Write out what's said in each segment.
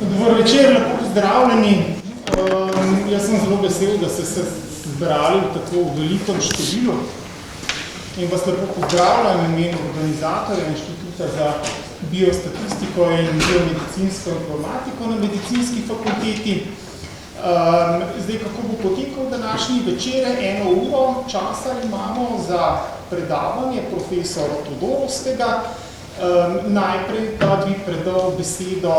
Dobar večer, lepo pozdravljeni. Jaz sem zelo vesel, da ste se zbrali v tako velikem številu in vas lepo pozdravljam v imenu organizatorja Inštituta za biostatistiko in biomedicinsko informatiko na medicinski fakulteti. Zdaj, kako bo potekal današnji večer, 1 uro časa imamo za predavanje profesora Todorovskega. Najprej pa bi predal besedo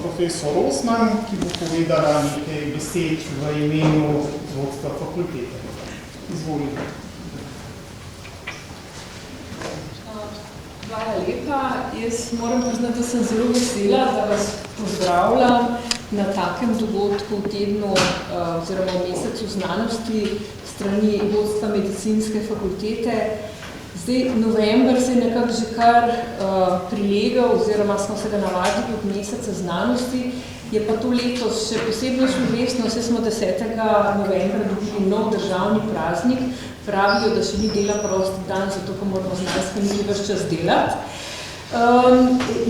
profesor Rosman, ki bo povedala nekaj besed v imenu vodstva fakultete. Izvolite. Hvala lepa. Jaz moram priznati, da sem zelo vesela, da vas pozdravljam na takem dogodku v tednu oziroma v mesecu znanosti strani vodstva medicinske fakultete. Zdaj, november se je nekako že kar prilegal oziroma smo se ga navadili od meseca znanosti, je pa to letos še posebno čudovino, saj smo 10. novembra dobili nov državni praznik, pravijo, da še ni dela prosti dan, zato pa moramo znanstveniki ves čas delati.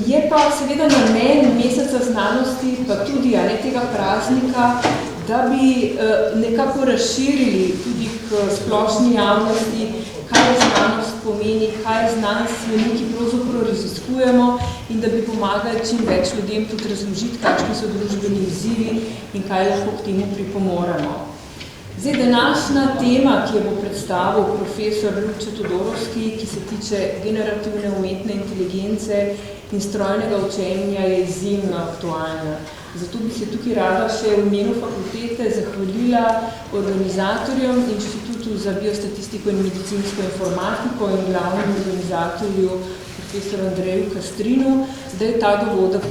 Je pa seveda namen meseca znanosti, pa tudi tega praznika, da bi nekako razširili tudi k splošni javnosti, kaj znanost pomeni, kaj znanstveniki pravzaprav raziskujemo in da bi pomagali čim več ljudem tudi razložiti, kakšni so družbeni izzivi in kaj lahko k temu pripomoremo. Zdaj, današnja tema, ki jo bo predstavil profesor Ljubče Todorovski, ki se tiče generativne umetne inteligence in strojnega učenja, je izjemno aktualna. Zato bi se tukaj rada še v imenu fakultete zahvalila organizatorjem Inštitutu za biostatistiko in medicinsko informatiko in glavnemu organizatorju profesoru Andreju Kastrinu, da je ta dogodek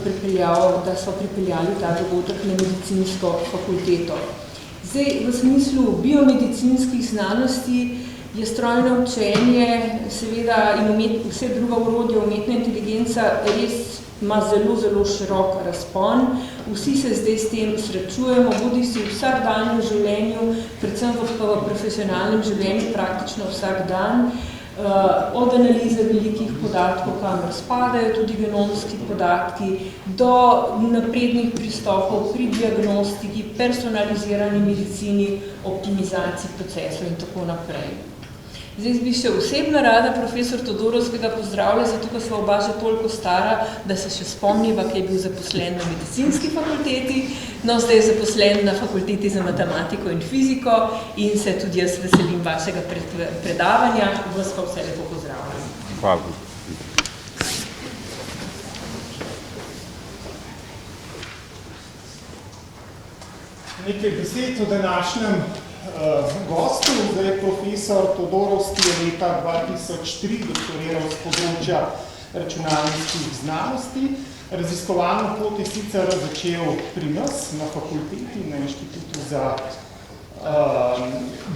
da so pripeljali ta dogodek na medicinsko fakulteto. Zdaj, v smislu biomedicinskih znanosti je strojno učenje seveda in vse druga orodja umetna inteligenca res ima zelo, zelo širok razpon. Vsi se zdaj s tem srečujemo, bodi si v vsakdanjem življenju, predvsem v profesionalnem življenju praktično vsak dan, od analize velikih podatkov, kamor spadajo tudi genomski podatki, do naprednih pristopov pri diagnostiki, personalizirani medicini, optimizaciji procesov in tako naprej. Zdaj bi še osebno rada profesor Todorovskega pozdravlja, zato ker sva oba že toliko stara, da se še spomniva, ki je bil zaposlen na medicinski fakulteti, no zdaj je zaposlen na fakulteti za matematiko in fiziko in se tudi jaz veselim vašega predavanja. Vas pa vse lepo pozdravljam. Hvala. Nekaj besed o današnjem gostu. Zdaj, profesor Todorovski je leta 2003 doktoriral z področja računalniških znanosti. Raziskovalno pot je sicer začel pri nas na fakulteti, na Inštitutu za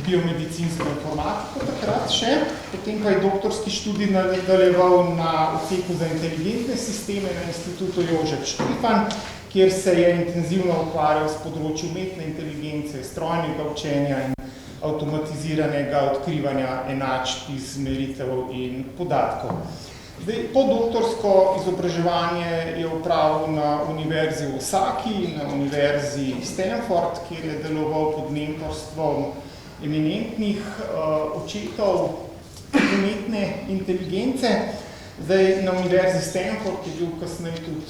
biomedicinsko informatiko takrat še. Potem pa je doktorski študij nadaljeval na odseku za inteligentne sisteme na Institutu Jožef Štefan, kjer se je intenzivno ukvarjal s področjem umetne inteligence, strojnega učenja in avtomatiziranega odkrivanja enačb, izmeritev in podatkov. Zdaj, podoktorsko izobraževanje je opravil na Univerzi v Osaki in na Univerzi Stanford, kjer je deloval pod mentorstvom eminentnih očetov umetne inteligence. Zdaj, na Univerzi Stanford je bil kasneje tudi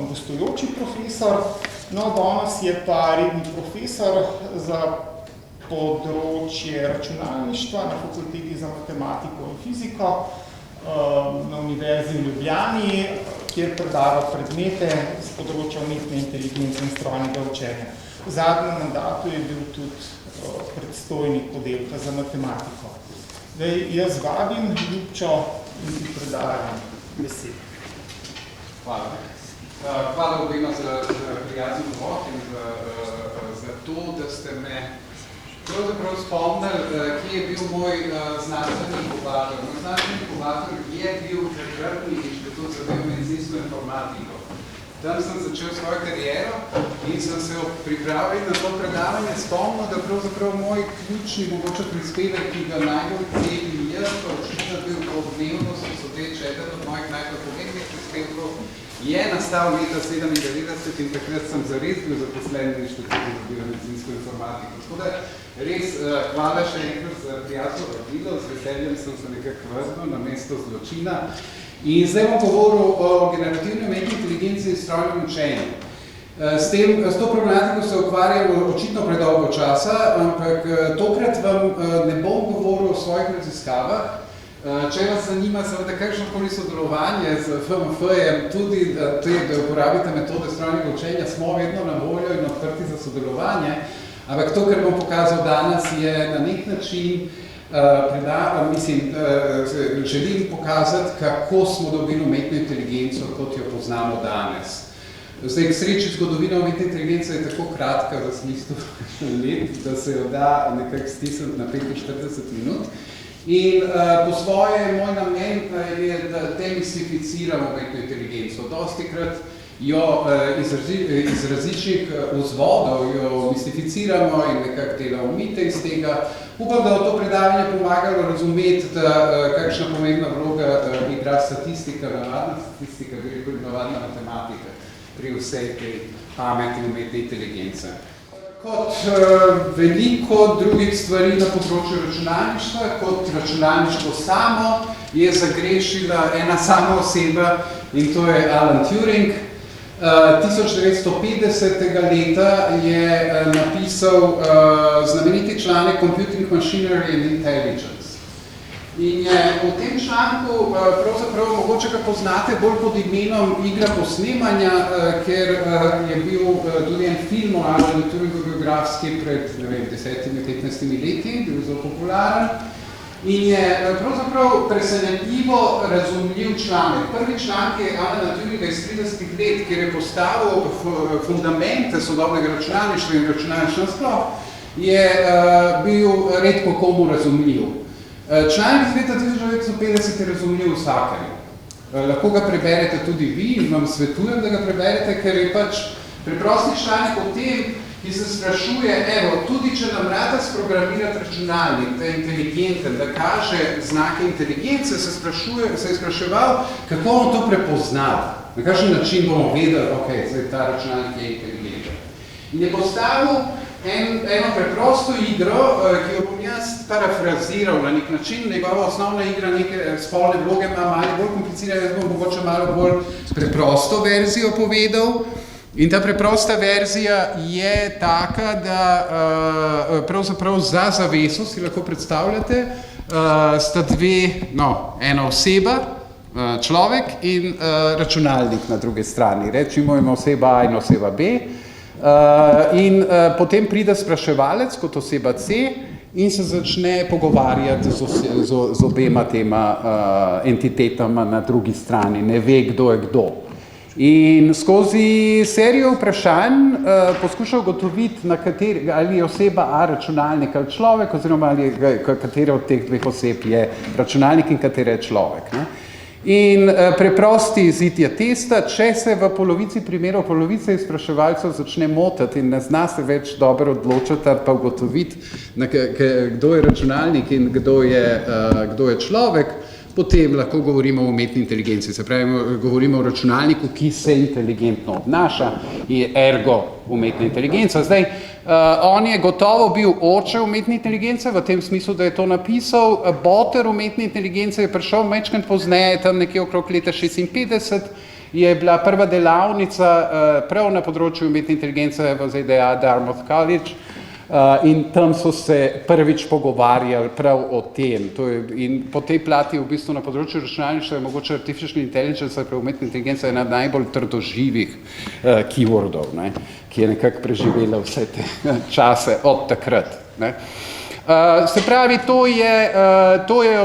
gostujoči profesor, no danes je pa redni profesor za področje računalništva na Fakulteti za matematiko in fiziko na Univerzi v Ljubljani, kjer predava predmete z področja umetne inteligence in strojnega učenja. V zadnjem mandatu je bil tudi predstojnik oddelka za matematiko. Zdaj, jaz vabim Ljubčo in ti predajam besed. Hvala. Hvala obima za prijazen uvod in za to, da ste me pravzaprav spomnili, kje je bil moj znanstveni inkubator. Moj znanstveni inkubator je bil takratni Inštitut za biomedicinsko informatiko. Tam sem začel svojo kariero in sem se pripravil na to predavanje spomnil, da pravzaprav moj ključni mogoče prispevek, ki ga najbolj cenim jaz, pa očitno bil odmevnost, so te eden od mojih najbolj pomembnih prispevkov, je nastal leta 97 in takrat sem zares bil zaposlen v Inštitutu za biomedicinsko informatiko. Tako da res hvala še enkrat za prijatelj vabilo, z veseljem sem se nekako vrnil na mesto zločina. In zdaj bom govoril o generativni umetni inteligenci in strojnem učenju. S to problematiko se ukvarjam očitno predolgo časa, ampak tokrat vam ne bom govoril o svojih raziskavah. Če vas zanima seveda kakšnokoli sodelovanje z FMF-jem, tudi da uporabite metode strojnega učenja, smo vedno na voljo in odprti za sodelovanje, ampak to, kar bom pokazal danes, je na nek način želim pokazati, kako smo dobili umetno inteligenco, kot jo poznamo danes. Zdaj, k sreči zgodovina umetne inteligence je tako kratka v smislu let, da se jo da nekako stisniti na 45 minut. In po svoje moj namen je, da demistificiramo umetno inteligenco. Dostikrat jo iz različnih vzvodov jo mistificiramo in nekako delamo mite iz tega. Upam, da bo to predavanje pomagalo razumeti, da kakšna pomembna vloga igra statistika, navadna statistika, navadna matematika pri vsej tej pameti umetne inteligence. Kot veliko drugih stvari na področju računalništva, kot računalništvo samo, je zagrešila ena sama oseba in to je Alan Turing. 1950. leta je napisal znameniti članek Computing Machinery and Intelligence. In je v tem članku, pravzaprav mogoče ga poznate bolj pod imenom Igra posnemanja, ker je bil tudi en film o Alanu Turingu biografski pred 10-15 leti, bil zelo popularen. In je pravzaprav presenetljivo razumljiv članek. Prvi članek je Alana Turinga iz 30 let, kjer je postavil fundamente sodobnega računalništva in računalništva sploh, je bil redko komu razumljiv. Članek iz leta 1950 je razumljiv vsakerju. Lahko ga preberete tudi vi in vam svetujem, da ga preberete, ker je pač preprosti članek o tem, ki se sprašuje, evo, tudi če nam rada sprogramirati računalnik, da je inteligenten, da kaže znake inteligence, se je spraševal, kako bomo to prepoznali, na kakšen način bomo vedeli, ok, zdaj ta računalnik je inteligenten. In je postavil eno preprosto igro, ki jo bom jaz parafraziral na nek način, njegova osnovna igra neke spolne vloge ima malo bolj komplicirane, jaz bom mogoče malo bolj preprosto verzijo povedal. In ta preprosta verzija je taka, da pravzaprav za zaveso, si lahko predstavljate, sta ena oseba, človek in računalnik na druge strani. Recimo ima oseba A in oseba B. In potem pride spraševalec kot oseba C in se začne pogovarjati z obema tema entitetama na drugi strani. Ne ve, kdo je kdo. In skozi serijo vprašanj poskušal ugotoviti, ali je oseba A računalnik ali človek, oziroma katera od teh dveh oseb je računalnik in katera je človek. Ne? In preprosti izid je testa, če se v polovici primerov polovice izpraševalcev začne motiti in ne zna se več dobro odločiti ali pa ugotoviti, kdo je računalnik in kdo je človek, potem lahko govorimo o umetni inteligenci, se pravi, govorimo o računalniku, ki se inteligentno obnaša, je ergo umetna inteligenca. Zdaj, on je gotovo bil oče umetne inteligence, v tem smislu, da je to napisal, boter umetne inteligence je prišel majčkeno pozneje, tam nekje okrog leta 56, je bila prva delavnica prav na področju umetne inteligence v ZDA Dartmouth College, in tam so se prvič pogovarjali prav o tem. In po tej plati v bistvu na področju računalništva je mogoče artificial intelligence, prav umetna inteligenca, ena najbolj trdoživih keywordov, ne, ki je nekako preživela vse te čase od takrat. Ne. Se pravi, to je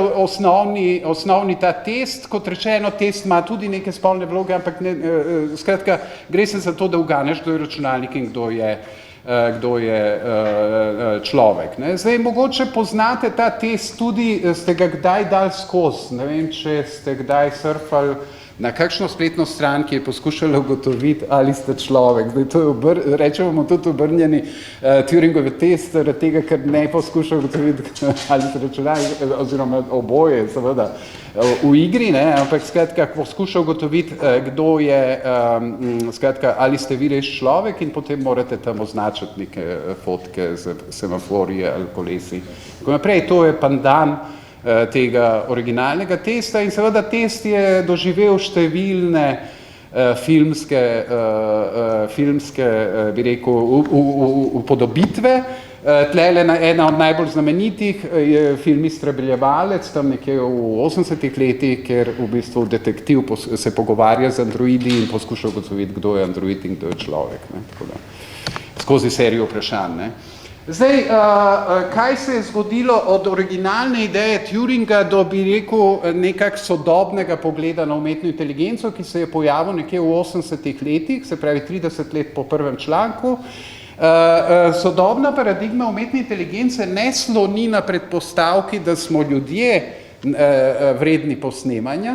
osnovni ta test. Kot rečeno, test ima tudi neke spolne vloge, ampak skratka, gre se za to, da uganeš, kdo je računalnik in kdo je človek. Ne? Zdaj, mogoče poznate ta test tudi, ste ga kdaj dali skozi, ne vem, če ste kdaj surfali na kakšno spletno stran, ki je poskušala ugotoviti, ali ste človek. Zdaj, to je rečemo tudi obrnjeni Turingov test, zaradi tega, ker ne poskuša ugotoviti, ali ste računalnik, oziroma oboje, seveda, v igri, ne, ampak skratka, poskuša ugotoviti, kdo je, skratka, ali ste vi res človek in potem morate tam označiti neke fotke z semaforije ali kolesi. Tako naprej, to je pandan tega originalnega testa in seveda test je doživel številne filmske, bi rekel, upodobitve. Tlele ena od najbolj znamenitih je film Iztrebljevalec, tam nekje v 80-ih letih, kjer v bistvu detektiv se pogovarja z androidi in poskuša ugotoviti, kdo je android in kdo je človek. Ne? Tako da, skozi serijo vprašanj. Ne? Zdaj, kaj se je zgodilo od originalne ideje Turinga do, bi rekel, nekak sodobnega pogleda na umetno inteligenco, ki se je pojavil nekje v 80-ih letih, se pravi 30 let po prvem članku. Sodobna paradigma umetne inteligence ne sloni na predpostavki, da smo ljudje vredni posnemanja,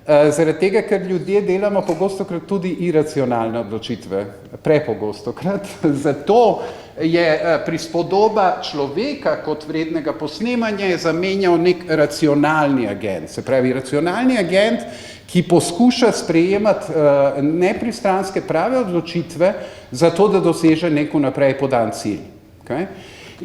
zaradi tega, ker ljudje delamo pogostokrat tudi iracionalne odločitve, prepogostokrat. Zato je prispodoba človeka kot vrednega posnemanja je zamenjal nek racionalni agent. Se pravi, racionalni agent, ki poskuša sprejemati nepristranske prave odločitve, zato da doseže nek vnaprej podan cilj. Okay?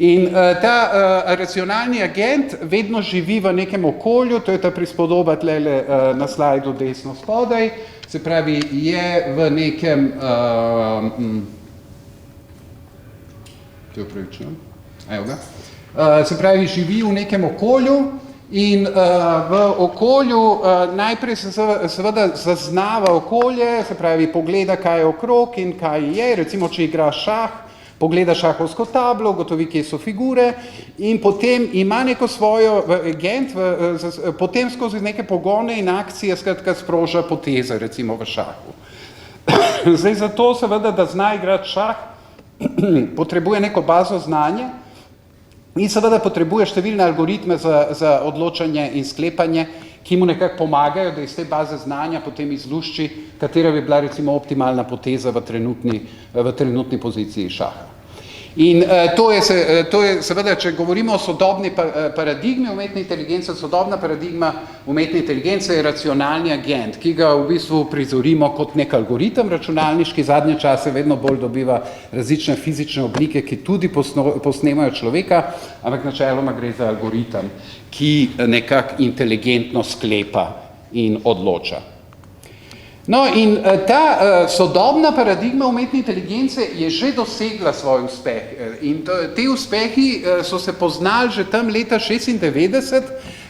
In ta racionalni agent vedno živi v nekem okolju, to je ta prispodoba tlele na slajdu desno spodaj, se pravi, je v nekem, se pravi, živi v nekem okolju in v okolju najprej se seveda zaznava okolje, se pravi, pogleda, kaj je okrog in kaj je, recimo, če igra šah, pogleda šahovsko tablo, ugotovi, kje so figure in potem ima neko svojo agent, potem skozi neke pogone in akcije skratka sproža poteze, recimo v šahu. Zdaj zato seveda, da zna igrati šah, potrebuje neko bazo znanja in seveda potrebuje številne algoritme za odločanje in sklepanje, ki mu nekako pomagajo, da iz te baze znanja potem izlušči, katera bi bila recimo optimalna poteza v trenutni poziciji šaha. In to je seveda, če govorimo o sodobni paradigmi umetne inteligence, sodobna paradigma umetne inteligence je racionalni agent, ki ga v bistvu prizorimo kot nek algoritem računalniški, zadnje čase vedno bolj dobiva različne fizične oblike, ki tudi posnemajo človeka, ampak načeloma gre za algoritem, ki nekako inteligentno sklepa in odloča. No in ta sodobna paradigma umetne inteligence je že dosegla svoj uspeh in te uspehi so se poznali že tam leta 96,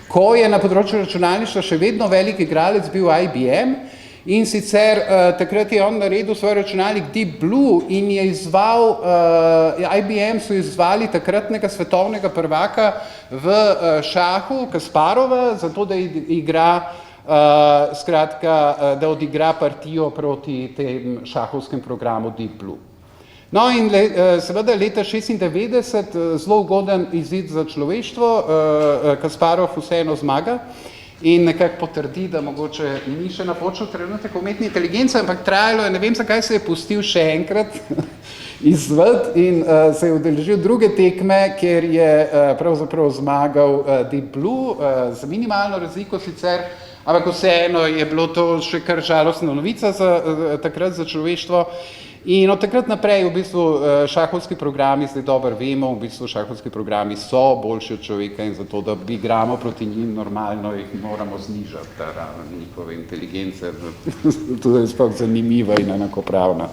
ko je na področju računalništva še vedno velik igralec bil IBM in sicer takrat je on naredil svoj računalnik Deep Blue in je izval, IBM so izvali takratnega svetovnega prvaka v šahu Kasparova, zato da igra skratka, da odigra partijo proti tem šahovskem programu Deep Blue. No in seveda leta 96 zelo ugoden izid za človeštvo, Kasparov vseeno zmaga in nekako potrdi, da mogoče ni še napočil trenutek umetne inteligence, ampak trajalo je, ne vem, zakaj se je pustil še enkrat izvati in se je udeležil druge tekme, kjer je pravzaprav zmagal Deep Blue z minimalno razliko sicer, ampak vseeno je bilo to še kar žalostna novica takrat za človeštvo in od takrat naprej v bistvu šahovski programi, zdaj dobro vemo, v bistvu šahovski programi so boljši od človeka in zato, da igramo proti njim normalno, jih moramo znižati ta raven njihove inteligence, tudi je sploh zanimiva in enakopravna.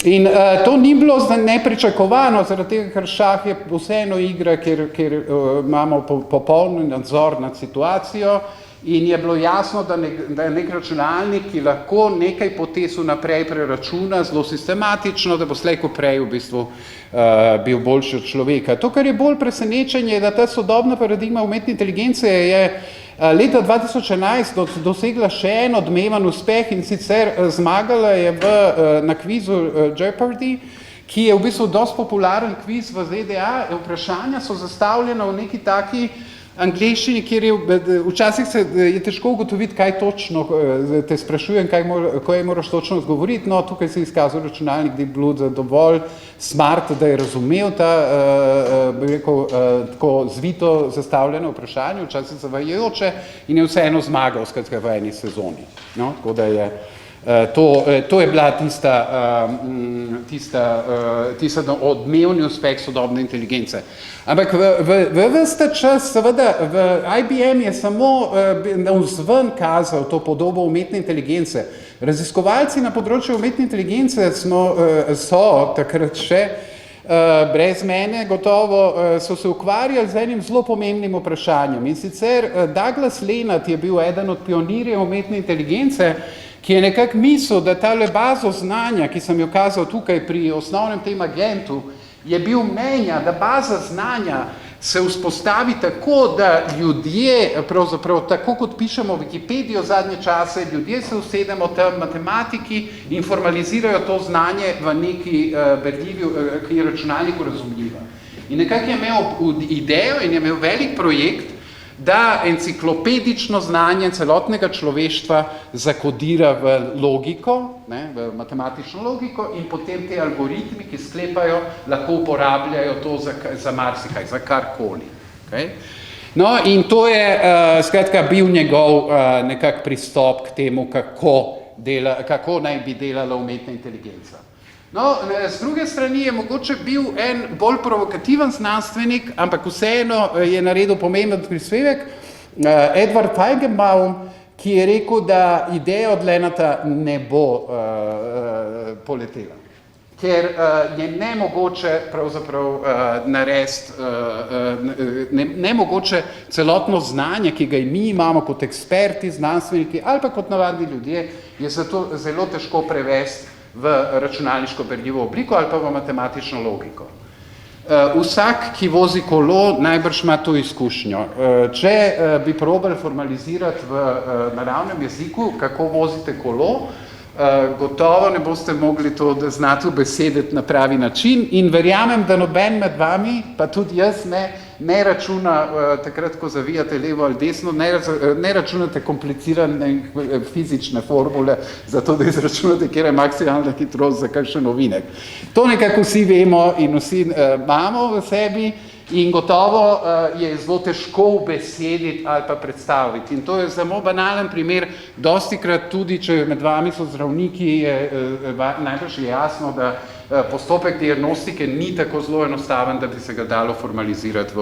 In to ni bilo nepričakovano, zaradi tega, ker šah je vseeno igra, kjer imamo popoln nadzor nad situacijo in je bilo jasno, da je nek računalnik, ki lahko nekaj potez vnaprej preračuna zelo sistematično, da bo slej ko prej v bistvu bil boljši od človeka. To, kar je bolj presenečenje, je, da ta sodobna paradigma umetne inteligence je leta 2011 dosegla še en odmeven uspeh in sicer zmagala je na kvizu Jeopardy, ki je v bistvu dosti popularen kviz v ZDA. Vprašanja so zastavljena v neki taki angleščini, kjer včasih je težko ugotoviti, kaj točno te sprašujem, kaj moraš točno odgovoriti. No, tukaj se je izkazal računalnik, da je bilo dovolj smart, da je razumel ta, bi rekel, tako zvito zastavljeno vprašanje, včasih zavajajoče, in je vseeno zmagal skratka v eni sezoni. No, tako da je to je bila tista odmevni uspeh sodobne inteligence. Ampak v vsta čas, seveda, v IBM je samo navzven kazal to podobo umetne inteligence. Raziskovalci na področju umetne inteligence so takrat še brez mene gotovo so se ukvarjali z enim zelo pomembnim vprašanjem. In sicer Douglas Lenat je bil eden od pionirjev umetne inteligence, ki je nekako mislil, da tale bazo znanja, ki sem jo kazal tukaj pri osnovnem tem agentu, je bil mnenja, da baza znanja se vzpostavi tako, da ljudje, pravzaprav tako kot pišemo Wikipedijo zadnje čase, ljudje se usedemo tam, matematiki, in formalizirajo to znanje v neki berljivi, ki je računalniku razumljiva. In nekako je imel idejo in je imel velik projekt, da enciklopedično znanje celotnega človeštva zakodira v logiko, v matematično logiko, in potem te algoritmi, ki sklepajo, lahko uporabljajo to za marsikaj, za karkoli. Okay? No, in to je skratka bil njegov nekak pristop k temu, kako naj bi delala umetna inteligenca. No, z druge strani je mogoče bil en bolj provokativen znanstvenik, ampak vseeno je naredil pomemben prispevek, Edward Feigenbaum, ki je rekel, da ideja od Lenata ne bo poletela. Ker je nemogoče pravzaprav narediti, nemogoče celotno znanje, ki ga mi imamo kot eksperti, znanstveniki ali pa kot navadni ljudje, je zato zelo težko prevesti v računalniško berljivo obliko ali pa v matematično logiko. Vsak, ki vozi kolo, najbrž ima to izkušnjo. Če bi probali formalizirati v naravnem jeziku, kako vozite kolo, gotovo ne boste mogli to znati ubesediti na pravi način in verjamem, da noben med vami, pa tudi jaz ne računa takrat, ko zavijate levo ali desno, ne računate komplicirane fizične formule, zato da izračunate, kjer je maksimalna hitrost za kakšen ovinek. To nekako vsi vemo in vsi imamo v sebi in gotovo je zelo težko ubesediti ali pa predstaviti. In to je samo banalen primer, dostikrat tudi, če med vami so zdravniki, najbrž je jasno, da postopek diagnostike ni tako zelo enostaven, da bi se ga dalo formalizirati v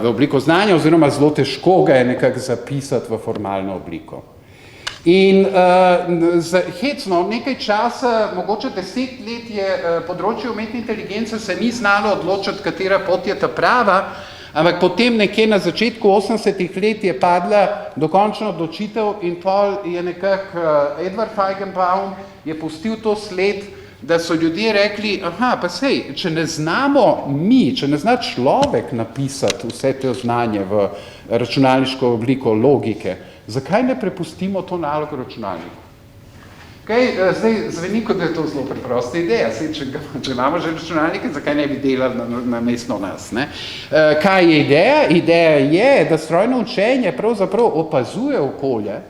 obliko znanja, oziroma zelo težko ga je nekako zapisati v formalno obliko. In hecno, nekaj časa, mogoče 10 let je področje umetne inteligence se ni znalo odločiti, katera pot je ta prava, ampak potem nekje na začetku 80-ih let je padla dokončna odločitev in pol je nekako Edward Feigenbaum je pustil to sled, da so ljudje rekli, pa sej, če ne znamo mi, če ne zna človek napisati vse te znanje v računalniško obliko logike, zakaj ne prepustimo to nalogo računalniku? Zdaj zveni, kot da je to zelo preprosta ideja. Če imamo že računalnike, zakaj ne bi delali namesto nas? Ne? Kaj je ideja? Ideja je, da strojno učenje pravzaprav opazuje okolje,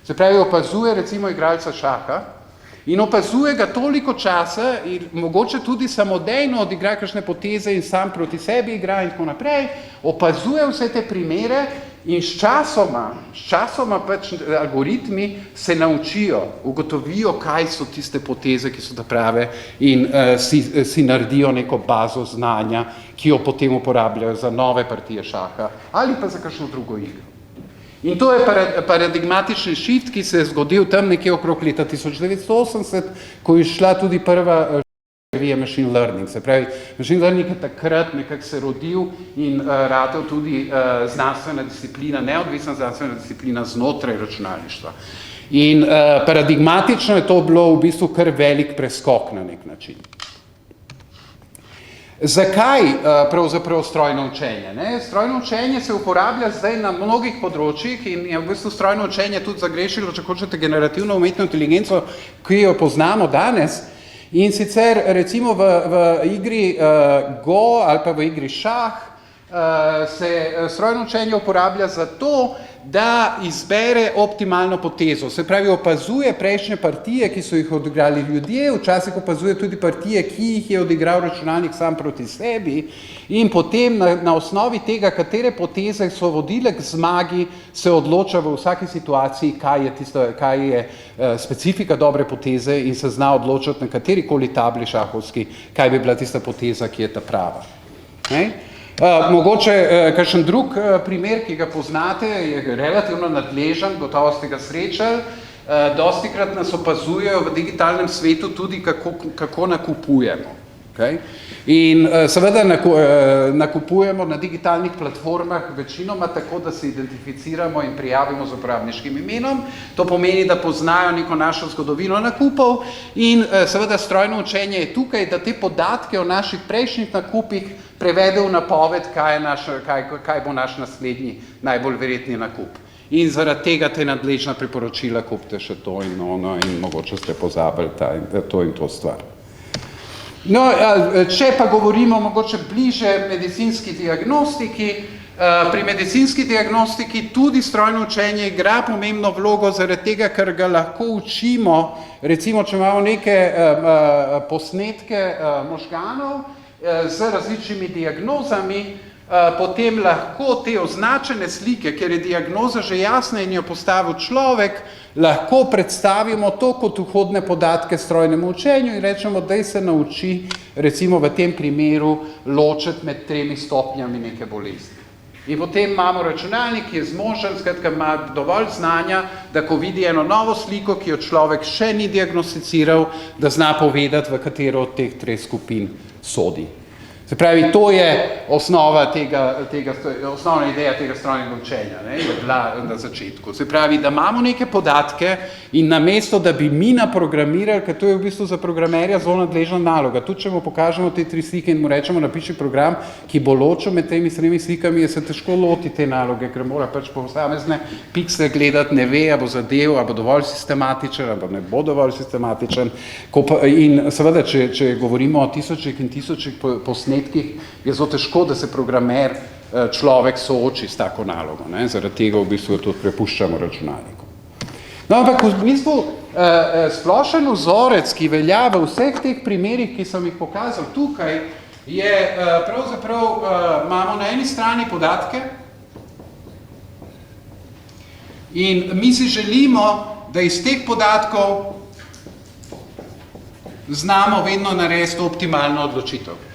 se pravi opazuje recimo igralca šaha, in opazuje ga toliko časa in mogoče tudi samodejno odigra kakšne poteze in sam proti sebi igra in tako naprej, opazuje vse te primere in s časoma pač algoritmi se naučijo, ugotovijo, kaj so tiste poteze, ki so ta prave in si naredijo neko bazo znanja, ki jo potem uporabljajo za nove partije šaha ali pa za kakšno drugo igro. In to je paradigmatični shift, ki se je zgodil tam nekje okrog leta 1980, ko je šla tudi prva revija Machine Learning. Se pravi, Machine Learning je takrat nekako se rodil in radil tudi znanstvena disciplina, neodvisna znanstvena disciplina znotraj računalništva. In paradigmatično je to bilo v bistvu kar velik preskok na nek način. Zakaj pravzaprav strojno učenje? Strojno učenje se uporablja zdaj na mnogih področjih in je v bistvu strojno učenje tudi zagrešilo, če hočete, generativno umetno inteligenco, ki jo poznamo danes. In sicer recimo v igri Go ali pa v igri šah se strojno učenje uporablja za to, da izbere optimalno potezo. Se pravi, opazuje prejšnje partije, ki so jih odigrali ljudje, včasih opazuje tudi partije, ki jih je odigral računalnik sam proti sebi in potem na osnovi tega, katere poteze so vodile k zmagi, se odloča v vsaki situaciji, kaj je specifika dobre poteze in se zna odločiti na katerikoli tabli šahovski, kaj bi bila tista poteza, ki je ta prava. Mogoče kakšen drug primer, ki ga poznate, je relativno nadležen, gotovo ste ga srečali. Dostikrat nas opazujejo v digitalnem svetu tudi, kako nakupujemo. Okay? In seveda nakupujemo na digitalnih platformah večinoma tako, da se identificiramo in prijavimo z uporabniškim imenom. To pomeni, da poznajo neko našo zgodovino nakupov in seveda strojno učenje je tukaj, da te podatke o naših prejšnjih nakupih prevede v napoved, kaj bo naš naslednji najbolj verjetni nakup. In zaradi tega te nadležna priporočila kupite še to in ono in mogoče ste pozabili to in to stvar. No, če pa govorimo mogoče bliže medicinski diagnostiki, pri medicinski diagnostiki tudi strojno učenje igra pomembno vlogo zaradi tega, ker ga lahko učimo, recimo, če imamo neke posnetke možganov z različnimi diagnozami, potem lahko te označene slike, ker je diagnoza že jasna in jo postavil človek, lahko predstavimo to kot vhodne podatke strojnemu učenju in rečemo, da se nauči, recimo v tem primeru, ločiti med 3 stopnjami neke bolezni. In potem imamo računalnik, ki je zmožen, skratka ima dovolj znanja, da ko vidi eno novo sliko, ki jo človek še ni diagnosticiral, da zna povedati, v katero od teh 3 skupin sodi. Se pravi, to je osnova osnovna ideja tega strojnega učenja, je bila na začetku. Se pravi, da imamo neke podatke in namesto, da bi mi naprogramirali, ker to je v bistvu za programerja zelo nadležna naloga. Tudi, če mu pokažemo te 3 slike in mu rečemo, napiši program, ki bo ločil med temi 3 slikami, je se težko loti te naloge, ker mora pač posamezne piksle gledati, ne ve, a bo zadev, a bo dovolj sistematičen, a ne bo dovolj sistematičen. In seveda, če govorimo o tisočih in tisočih posnetkih, je zelo težko, da se programer človek sooči s tako nalogo. Zaradi tega v bistvu tudi prepuščamo računalniku. No, ampak v bistvu splošen vzorec, ki velja v vseh teh primerih, ki sem jih pokazal tukaj, je pravzaprav, imamo na eni strani podatke in mi si želimo, da iz teh podatkov znamo vedno narediti optimalno odločitev.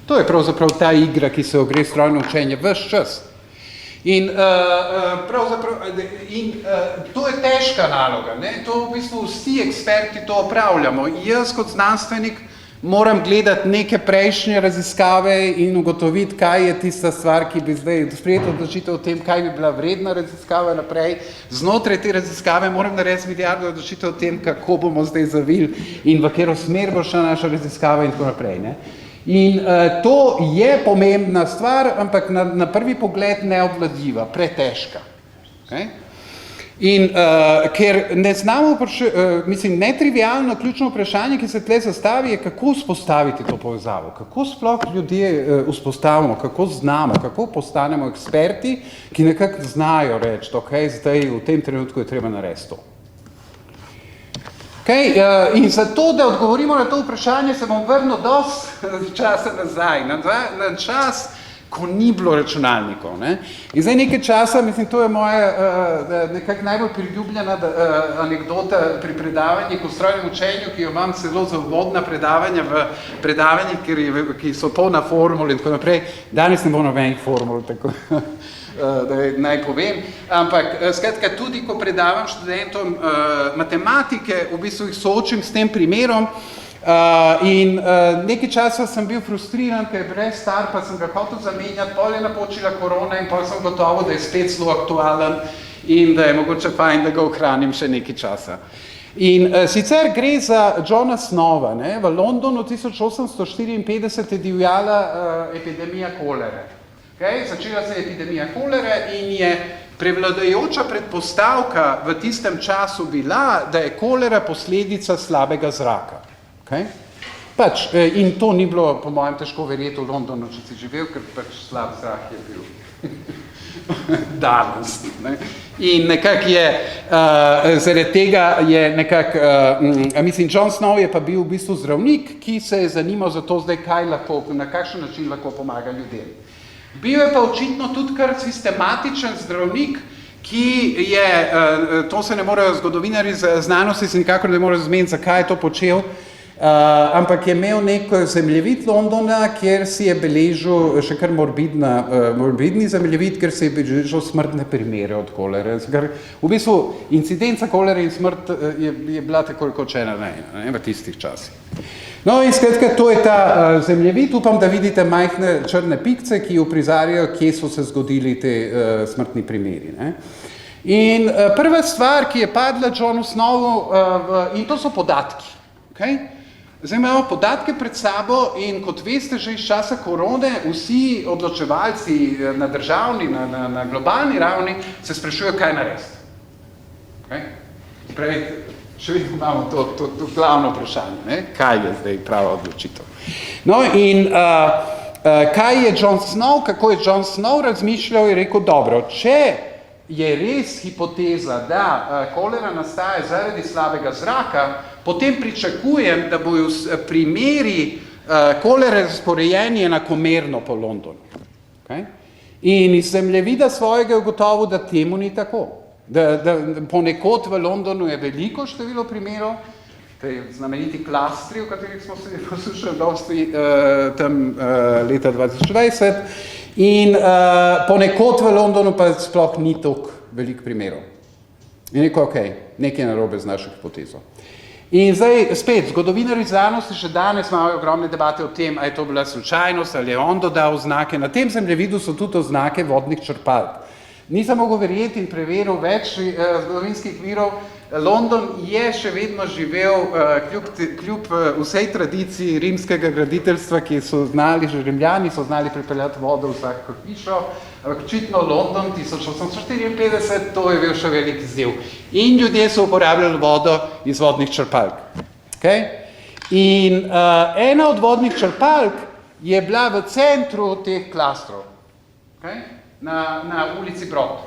To je pravzaprav ta igra, ki se gre strojno učenje ves čas. In to je težka naloga. To v bistvu vsi eksperti to opravljamo. Jaz kot znanstvenik moram gledati neke prejšnje raziskave in ugotoviti, kaj je tista stvar, ki bi zdaj sprejeti odločitev o tem, kaj bi bila vredna raziskava naprej. Znotraj te raziskave moram narediti milijardo odločitev o tem, kako bomo zdaj zavili in v katero smer bo šla naša raziskava in tako naprej. In to je pomembna stvar, ampak na prvi pogled neobvladljiva, pretežka. Okay? In ker ne znamo, netrivialno ključno vprašanje, ki se tle zastavi, je, kako vzpostaviti to povezavo, kako sploh ljudje vzpostavimo, kako znamo, kako postanemo eksperti, ki nekako znajo reči, ok, zdaj v tem trenutku je treba narediti to. Okay, in zato, da odgovorimo na to vprašanje, se bom vrnil dosti časa nazaj, na čas, ko ni bilo računalnikov. In zdaj nekaj časa, to je moja nekako najbolj priljubljena anekdota pri predavanjih o strojnem učenju, ki jo imam celo za uvodna predavanja v predavanjih, ki so polna formul in tako naprej. Danes ne bo nobenih formul, tako da naj povem, ampak skratka tudi, ko predavam študentom matematike, v bistvu jih soočim s tem primerom in nekaj časa sem bil frustriran, ker je brez star, pa sem ga hotel zamenjati, pol je napočila korona in pol sem gotovo, da je spet zelo aktualen in da je mogoče fajn, da ga ohranim še nekaj časa. In sicer gre za Johna Snowa. V Londonu 1854 je divjala epidemija kolere. Začela se je epidemija kolere in je prevladajoča predpostavka v tistem času bila, da je kolera posledica slabega zraka. Pa Pač, in to ni bilo, po mojem, težko verjeti v Londonu, če si živel, ker pač slab zrak je bil. Danes. Ne? In nekako je, zaradi tega je nekako, mislim, John Snow je pa bil v bistvu zdravnik, ki se je zanimal za to zdaj, kaj lahko, na kakšen način lahko pomaga ljudem. Bil je pa očitno tudi kar sistematičen zdravnik, ki je, to se ne morejo zgodovinari znanosti, se nikakor ne morejo zmeniti, zakaj je to počel, ampak je imel nek zemljevid Londona, kjer si je beležil še kar morbidni zemljevid, ker si je beležil smrtne primere od kolere. V bistvu incidenca kolere in smrt je bila tako kot ena na ena, v tistih časih. No in skratka, to je ta zemljevid, upam, da vidite majhne črne pikce, ki uprizarjajo, kje so se zgodili te smrtni primeri. Ne? In prva stvar, ki je padla Johnu Snowu, in to so podatki. Okay? Zdaj imamo podatke pred sabo in kot veste, že iz časa korone vsi odločevalci na državni, na globalni ravni se sprašujejo, kaj narediti. Okay? Pravi, še vedno imamo to glavno vprašanje, ne? Kaj je zdaj prava odločitev. No in kaj je John Snow, kako je John Snow razmišljal, je rekel, dobro, če je res hipoteza, da kolera nastaja zaradi slabega zraka, potem pričakujem, da bojo primeri kolere razporejeni enakomerno po Londonu. Okay? In iz zemljevida svojega je ugotovil, da temu ni tako. Da ponekod v Londonu je veliko število primerov, te znameniti klastri, o katerih smo se poslušali dosti tam leta 2020, in ponekod v Londonu pa sploh ni toliko veliko primerov. In rekel, ok, nekaj narobe z našo hipotezo. In zdaj, spet, zgodovinari znanosti še danes imajo ogromne debate o tem, ali je to bila slučajnost, ali je on dodal znake. Na tem zemljevidu so tudi oznake vodnih črpalk. Nisem mogel verjeti in preveril več zgodovinskih virov. London je še vedno živel kljub vsej tradiciji rimskega graditeljstva, ki so znali, že Rimljani so znali pripeljati vodo v vsako hišo, ampak očitno London 1854, to je bil še velik izziv. In ljudje so uporabljali vodo iz vodnih črpalk. Okay? In ena od vodnih črpalk je bila v centru teh klastrov, okay? na ulici Brod.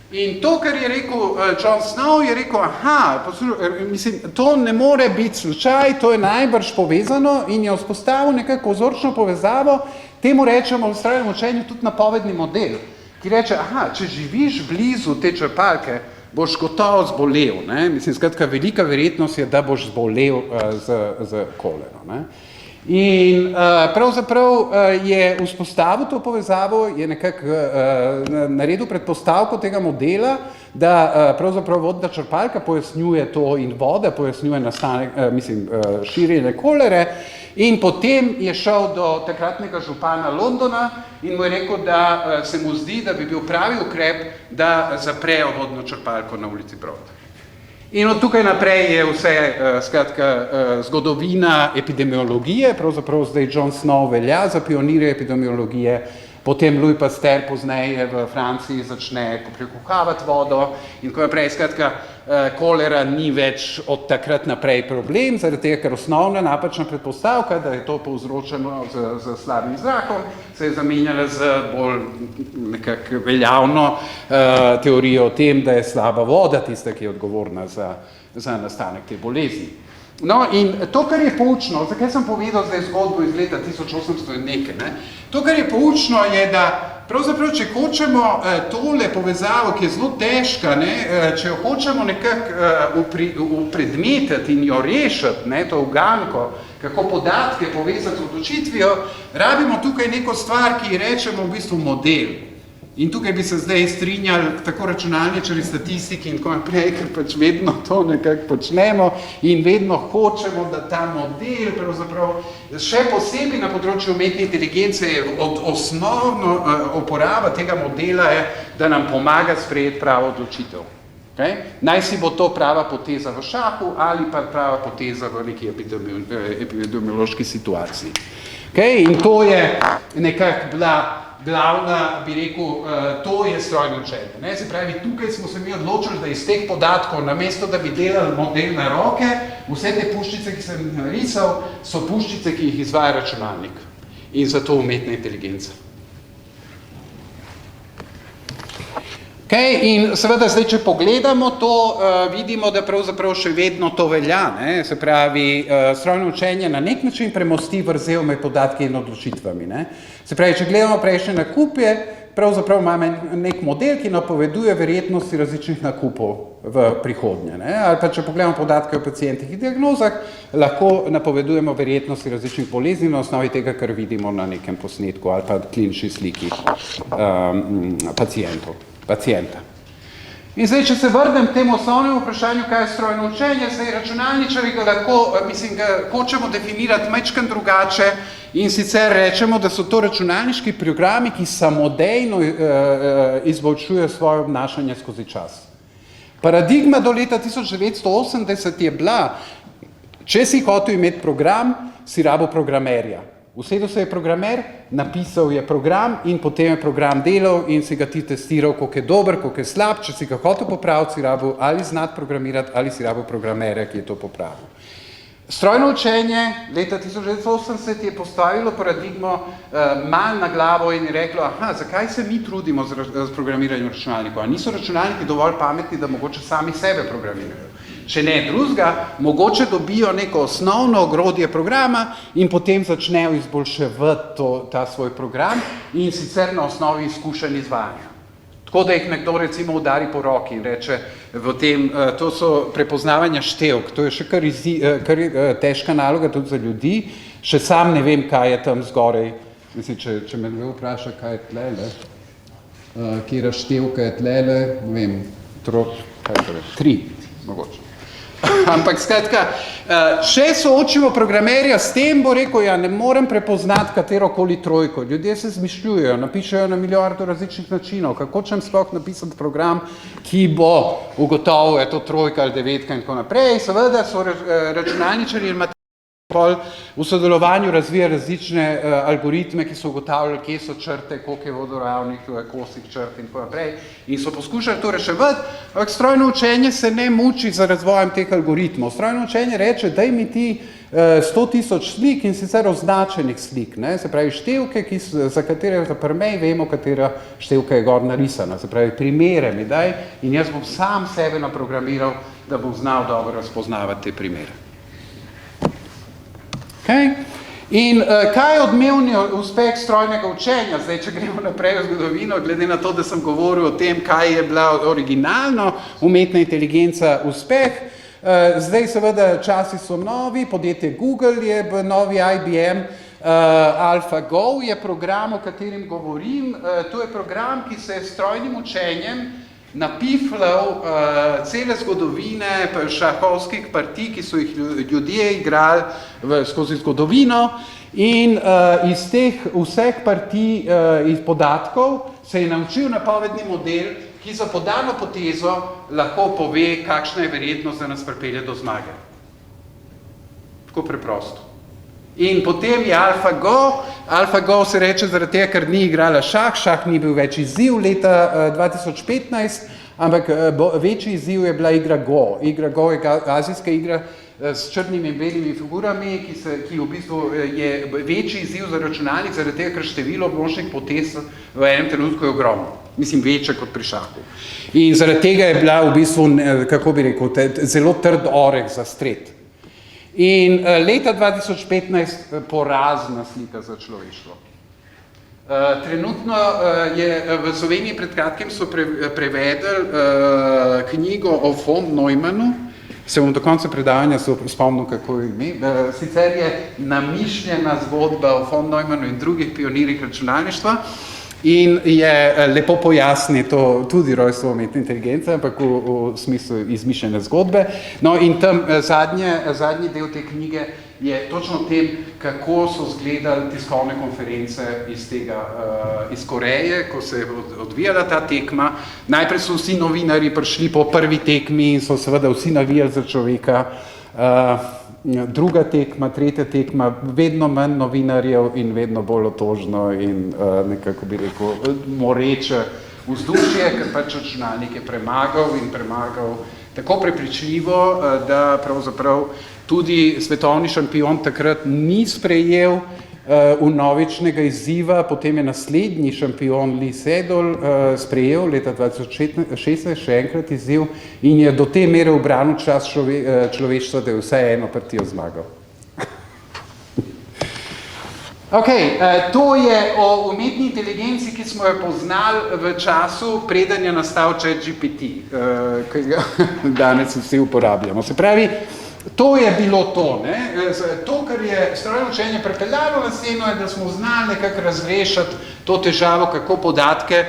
In to, kar je rekel John Snow, je rekel, mislim, to ne more biti slučaj, to je najbrž povezano in je vzpostavil nekako vzorčno povezavo, temu rečemo v strojnem učenju tudi napovedni model, ki reče, če živiš blizu te črpalke, boš gotovo zbolel. Ne? Mislim, skratka, velika verjetnost je, da boš zbolel z kolero. Ne? In pravzaprav je vzpostavil to povezavo, je nekako naredil predpostavko tega modela, da pravzaprav vodna črpalka pojasnjuje to in voda pojasnjuje nastanek, širjenje kolere, in potem je šel do takratnega župana Londona in mu je rekel, da se mu zdi, da bi bil pravi ukrep, da zaprejo vodno črpalko na ulici Brod. In od tukaj naprej je vse, skratka, zgodovina epidemiologije, pravzaprav zdaj John Snow velja za pionirje epidemiologije, potem Louis Pasteur pozneje v Franciji začne prekuhavati vodo in tako naprej, skratka, kolera ni več od takrat naprej problem, zaradi tega, ker osnovna napačna predpostavka, da je to povzročeno z slabim zrakom, se je zamenjala z bolj nekako veljavno teorijo o tem, da je slaba voda tista, ki je odgovorna za nastanek te bolezni. No in to, kar je poučno, zakaj sem povedal zdaj zgodbo iz leta 1800 in nekaj, ne? To, kar je poučno, je, da pravzaprav, če hočemo tole povezavo, ki je zelo težka, ne, če jo hočemo nekako upredmetiti in jo rešiti, ne, to uganko, kako podatke povezati z odločitvijo, rabimo tukaj neko stvar, ki rečemo v bistvu model. In tukaj bi se zdaj strinjali tako računalničarji, statistiki in tako naprej, ker pač vedno to nekako počnemo in vedno hočemo, da ta model, pravzaprav še posebej na področju umetne inteligence, osnovno uporaba tega modela je, da nam pomaga sprejeti pravo odločitev. Okay? Naj si bo to prava poteza v šahu ali pa prava poteza v neki epidemiološki situaciji. Okay? In to je nekako bila glavna, bi rekel, to je strojno učenje. Se pravi, tukaj smo se mi odločili, da iz teh podatkov, namesto da bi delali model na roke, Vse te puščice, ki sem narisal, so puščice, ki jih izvaja računalnik. In zato umetna inteligenca. Okay, in seveda zdaj, če pogledamo to, vidimo, da pravzaprav še vedno to velja. Ne? Se pravi, strojno učenje na nek način premosti vrzel med podatki in odločitvami. Ne? Se pravi, če gledamo prejšnje nakupje, pravzaprav imamo nek model, ki napoveduje verjetnosti različnih nakupov v prihodnje. Ne? Ali pa če pogledamo podatke o pacientih in diagnozah, lahko napovedujemo verjetnosti različnih bolezni na osnovi tega, kar vidimo na nekem posnetku ali pa klinični sliki pacienta. In zdaj, če se vrnem k temu osnovnemu vprašanju, kaj je strojno učenje, zdaj računalničarji ga lahko, ga hočemo definirati majčkeno drugače in sicer rečemo, da so to računalniški programi, ki samodejno izboljšujejo svoje obnašanje skozi čas. Paradigma do leta 1980 je bila, če si hotel imeti program, si rabo programerja. Usedel se je programer, napisal je program in potem je program delal in si ga ti testiral, koliko je dober, koliko je slab, če si ga hotel popraviti, si rabo ali znati programirati, ali si rabo programerja, ki je to popravil. Strojno učenje leta 1980 je postavilo paradigmo malo na glavo in je reklo, aha, zakaj se mi trudimo z programiranjem računalnikov? A niso računalniki dovolj pametni, da mogoče sami sebe programirajo? Če ne drugega, mogoče dobijo neko osnovno ogrodje programa in potem začnejo izboljševati ta svoj program in sicer na osnovi izkušenj izvajanja. Tako da jih nekdo recimo udari po roki in reče, to so prepoznavanja števk, to je še kar težka naloga tudi za ljudi, še sam ne vem, kaj je tam zgoraj, mislim, če me kdo vpraša, kaj je tlele, kjera števka je tlele, ne vem, 3, mogoče. Ampak skratka, če soočimo programerja s tem, bo rekel, ja, ne morem prepoznati katerokoli trojko. Ljudje se zmišljujejo, napišejo na milijardo različnih načinov. Kako čem sploh napisati program, ki bo ugotovil, je to trojka ali devetka in tako naprej. Seveda so računalničarji in v sodelovanju razvija različne algoritme, ki so ugotavljali, kje so črte, koliko je vodoravnih, kosih črt in tako naprej. In so poskušali to reševati, ampak strojno učenje se ne muči za razvojem teh algoritmov. Strojno učenje reče, daj mi ti 100.000 slik in sicer označenih slik. Ne? Se pravi, števke, za katere za prvej vemo, katera števka je gor narisana. Se pravi, primere mi daj in jaz bom sam sebe naprogramiral, da bom znal dobro razpoznavati te primere. Okay. In kaj je odmevni uspeh strojnega učenja? Zdaj, če gremo naprej v zgodovino, glede na to, da sem govoril o tem, kaj je bila originalno umetna inteligenca uspeh, zdaj seveda časi so novi, podjetje Google je novi IBM, AlphaGo je program, o katerim govorim, to je program, ki se je strojnim učenjem napifljal cele zgodovine šahovskih partij, ki so jih ljudje igrali skozi zgodovino in iz teh vseh partij iz podatkov se je naučil napovedni model, ki za podano potezo lahko pove, kakšna je verjetnost, da nas pripelje do zmage. Tako preprosto. In potem je AlphaGo se reče zaradi tega, ker ni igrala šah ni bil več izziv leta 2015, ampak večji izziv je bila igra Go. Igra Go je azijska igra s črnimi in belimi figurami, ki v bistvu je večji izziv za računalnik, zaradi tega, ker število možnih potez v enem trenutku je ogromno. Mislim, večje kot pri šahu. In zaradi tega je bila v bistvu, kako bi rekel, zelo trd oreh za stret. In leta 2015 porazna slika za človeštvo. Trenutno je v Sloveniji pred kratkim so prevedli knjigo o von Neumannu, se bom do konca predavanja spomnil, kako je ime. Sicer je namišljena zgodba o von Neumannu in drugih pionirjih računalništva in je lepo pojasni to tudi rojstvo umetne inteligence, ampak v smislu izmišljene zgodbe. No in tam zadnji del te knjige je točno o tem, kako so izgledali tiskovne konference iz Koreje, ko se je odvijala ta tekma. Najprej so vsi novinarji prišli po prvi tekmi in so seveda vsi navijali za človeka. Druga tekma, tretja tekma, vedno manj novinarjev in vedno bolj otožno in nekako bi rekel moreče vzdušje, ker pač računalnik je premagal tako prepričljivo, da pravzaprav tudi svetovni šampion takrat ni sprejel vnovičnega izziva, potem je naslednji šampion Lee Sedol sprejel leta 2016 še enkrat izziv in je do te mere ubranil čas človeštva, da je vseeno partijo zmagal. Ok, to je o umetni inteligenci, ki smo jo poznali v času, preden je nastal ChatGPT, ki ga danes vsi uporabljamo. Se pravi, to je bilo to, ne? To, kar je strojno učenje pripeljalo na sceno, je, da smo znali nekako razrešiti to težavo, kako podatke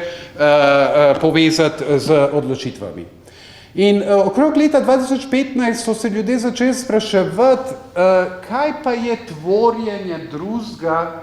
povezati z odločitvami. In okrog leta 2015 so se ljudje začeli spraševati, kaj pa je tvorjenje drugega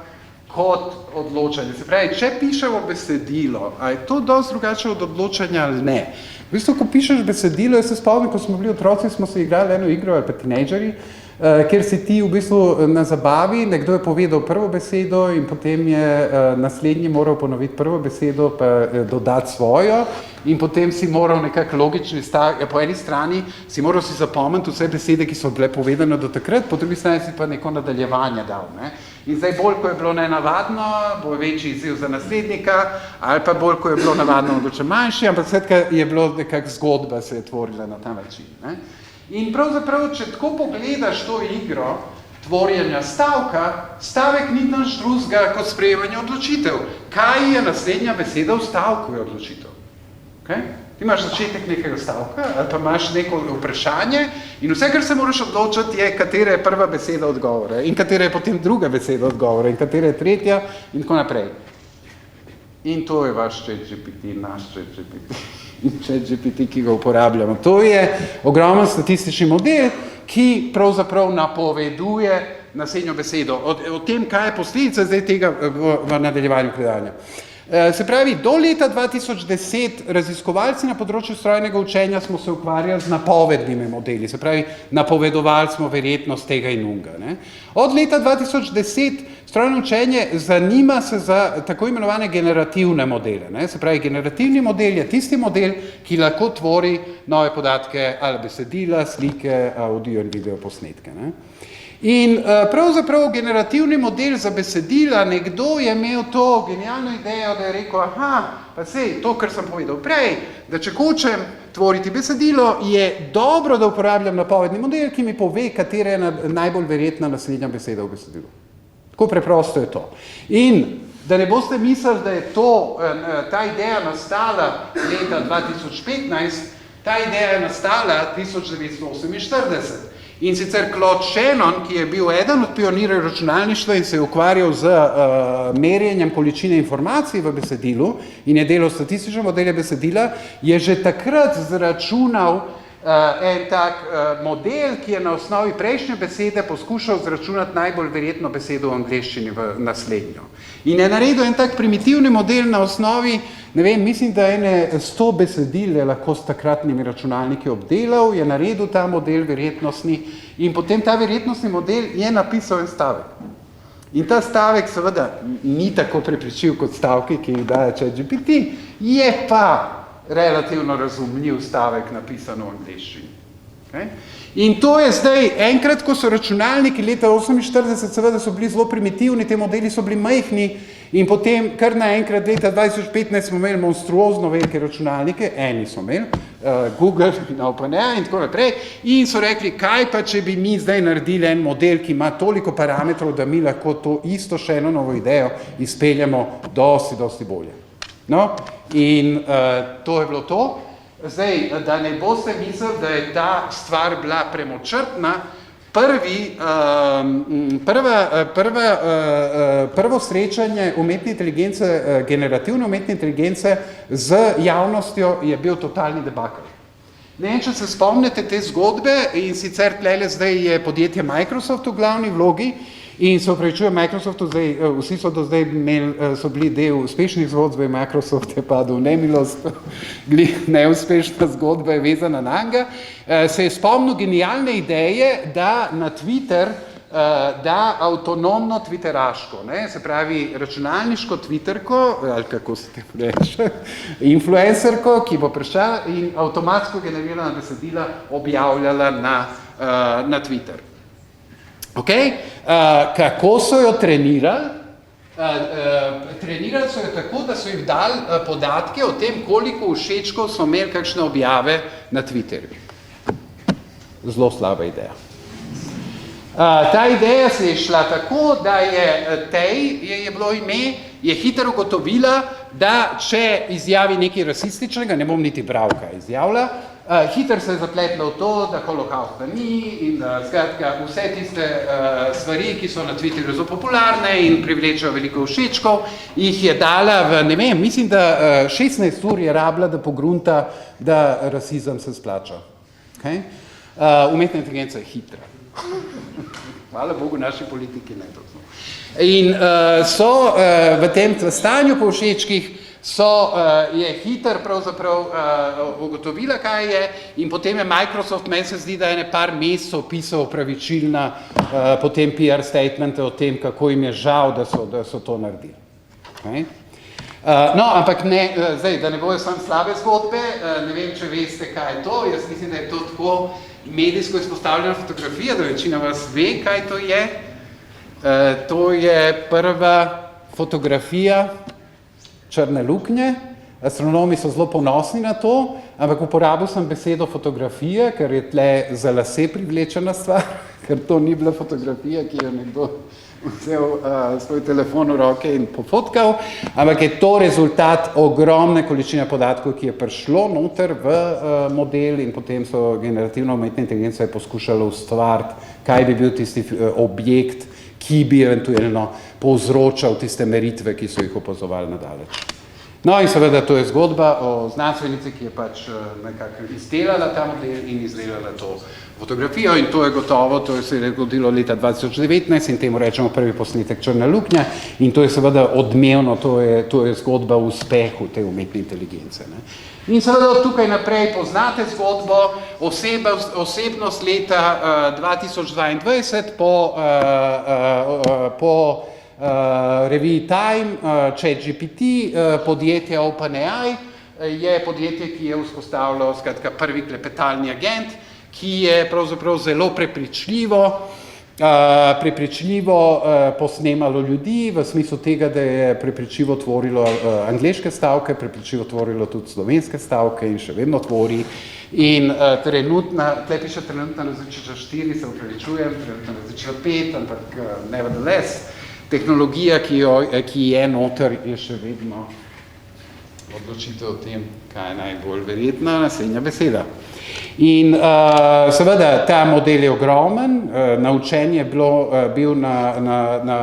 kot odločanje. Se pravi, če pišemo besedilo, a je to dosti drugače od odločanja ali ne? V bistvu, ko pišeš besedilo, jaz se spomnim, ko smo bili otroci, smo se igrali eno igro ali pa teenagerji, kjer si ti v bistvu na zabavi, nekdo je povedal prvo besedo in potem je naslednji moral ponoviti prvo besedo pa dodati svojo in potem si moral nekako logični po eni strani si moral si zapomniti vse besede, ki so bile povedane do takrat, po drugi strani si pa neko nadaljevanje dal, ne? In zdaj bolj, ko je bilo nenavadno, bo večji izziv za naslednika, ali pa bolj, ko je bilo navadno, mogoče manjši, ampak svetka je bilo nekak zgodba se je tvorila na ta način, ne? In pravzaprav, če tako pogledaš to igro tvorjenja stavka, stavek ni nič drugega kot sprejemanje odločitev. Kaj je naslednja beseda v stavku je odločitev? Okay? Ti imaš začetek nekega stavka, ali pa imaš neko vprašanje in vse, kar se moraš odločiti, je, katera je prva beseda odgovora in katera je potem druga beseda odgovora in katera je tretja in tako naprej. In to je vaš ChatGPT, naš ChatGPT in ChatGPT, ki ga uporabljamo. To je ogromen statistični model, ki pravzaprav napoveduje naslednjo besedo. O tem, kaj je posledica zdaj tega v nadaljevanju predavanja. Se pravi, do leta 2010 raziskovalci na področju strojnega učenja smo se ukvarjali z napovednimi modeli, se pravi, napovedovali smo verjetnost tega in unga. Ne? Od leta 2010 strojno učenje zanima se za tako imenovane generativne modele. Ne? Se pravi, generativni model je tisti model, ki lahko tvori nove podatke ali besedila, slike, audio in video posnetke. Ne? In pravzaprav generativni model za besedila, nekdo je imel to genialno idejo, da je rekel, pa sej, to, kar sem povedal prej, da če hočem tvoriti besedilo, je dobro, da uporabljam napovedni model, ki mi pove, katera je najbolj verjetna naslednja beseda v besedilu. Tako preprosto je to. In da ne boste mislili, da je ta ideja nastala leta 2015, ta ideja je nastala 1948. In sicer Claude Shannon, ki je bil eden od pionirjev računalništva in se je ukvarjal z merjenjem količine informacij v besedilu in je delal statistične modele besedila, je že takrat zračunal en tak model, ki je na osnovi prejšnje besede poskušal zračunati najbolj verjetno besedo v angleščini v naslednjo. In je naredil en tak primitivni model na osnovi, ne vem, mislim, da 100 besedil je lahko s takratnimi računalniki obdelal, je naredil ta model verjetnostni in potem ta verjetnostni model je napisal en stavek. In ta stavek seveda ni tako prepričljiv kot stavki, ki jih daje ChatGPT, je pa relativno razumljiv stavek napisan v angleščini. Okay? In to je zdaj, enkrat, ko so računalniki leta 1948, seveda so bili zelo primitivni, te modeli so bili majhni in potem kar naenkrat leta 2015 smo imeli monstruozno velike računalnike, eni so imeli, Google in OpenAI in tako naprej, in so rekli, kaj pa, če bi mi zdaj naredili en model, ki ima toliko parametrov, da mi lahko to isto še eno novo idejo izpeljamo dosti bolje. No, in to je bilo to. Zdaj, da ne boste mislili, da je ta stvar bila premočrtna, prvo srečanje umetne inteligence, generativne umetne inteligence z javnostjo je bil totalni debakl. Ne vem, če se spomnite te zgodbe in sicer tlele zdaj je podjetje Microsoft v glavni vlogi in se opravičujem Microsoftu, zdaj, vsi so do zdaj so bili del uspešnih zgodb, Microsoft je padel v nemilost, neuspešna zgodba je vezana na njega, se je spomnil genialne ideje, da na Twitter da avtonomno twitteraško, ne, se pravi računalniško twitterko, ali kako se temu reče, influencerko, ki bo prišla in avtomatsko generirana besedila objavljala na Twitter. Okay? Kako so jo trenirali? Trenirali so jo tako, da so jim dali podatke o tem, koliko všečkov so imeli kakšne objave na Twitterju. Zelo slaba ideja. Ta ideja se je šla tako, da je bilo ime, je hitro ugotovila, da če izjavi nekaj rasističnega, ne bom niti bral, kaj izjavlja, hitro se je zapletla v to, da holokausta ni in skratka vse tiste stvari, ki so na Twitterju zelo popularne in privlečejo veliko všečkov, jih je dala v, ne vem, mislim, da 16 ur je rabila, da pogrunta, da rasizem se splača. Okay? Umetna inteligenca je hitra. Hvala Bogu, naši politiki ne to. In so v tem stanju po všečkih je hiter pravzaprav ugotovila, kaj je, in potem je Microsoft, meni se zdi, da je par mesecev pisal opravičilna potem PR statemente o tem, kako jim je žal, da so to naredili. Okay? No, ampak ne, zdaj, da ne bojo samo slabe zgodbe, ne vem, če veste, kaj je to, jaz mislim, da je to tako medijsko izpostavljena fotografija, da večina vas ve, kaj to je. To je prva fotografija črne luknje. Astronomi so zelo ponosni na to, ampak uporabil sem besedo fotografije, ker je tle za lase privlečena stvar, ker to ni bila fotografija, ki jo nekdo vzel svoj telefon v roke in pofotkal, ampak je to rezultat ogromne količine podatkov, ki je prišlo noter v model in potem so generativno umetne inteligence poskušali ustvariti, kaj bi bil tisti objekt, ki bi eventualno povzročal tiste meritve, ki so jih opazovali nadaleč. No in seveda to je zgodba o znanstvenici, ki je pač nekako izdelala ta model in izdelala to fotografijo in to je gotovo, to se je zgodilo leta 2019 in temu rečemo prvi posnetek črne luknje in to je seveda odmevno, to je zgodba o uspehu te umetne inteligence. Ne. In seveda od tukaj naprej poznate zgodbo, osebnost leta 2022 po reviji Time, ChatGPT, podjetje OpenAI, je podjetje, ki je vzpostavilo skratka prvi klepetalni agent, ki je pravzaprav zelo prepričljivo posnemalo ljudi, v smislu tega, da je prepričljivo tvorilo angleške stavke, prepričljivo tvorilo tudi slovenske stavke in še vedno tvori. In tle piše trenutna različica 4, se upravičujem, trenutna različica 5, ampak nevertheless, tehnologija, ki je noter, je še vedno odločitev o tem, kaj je najbolj verjetna naslednja beseda. In seveda ta model je ogromen, naučen je bil na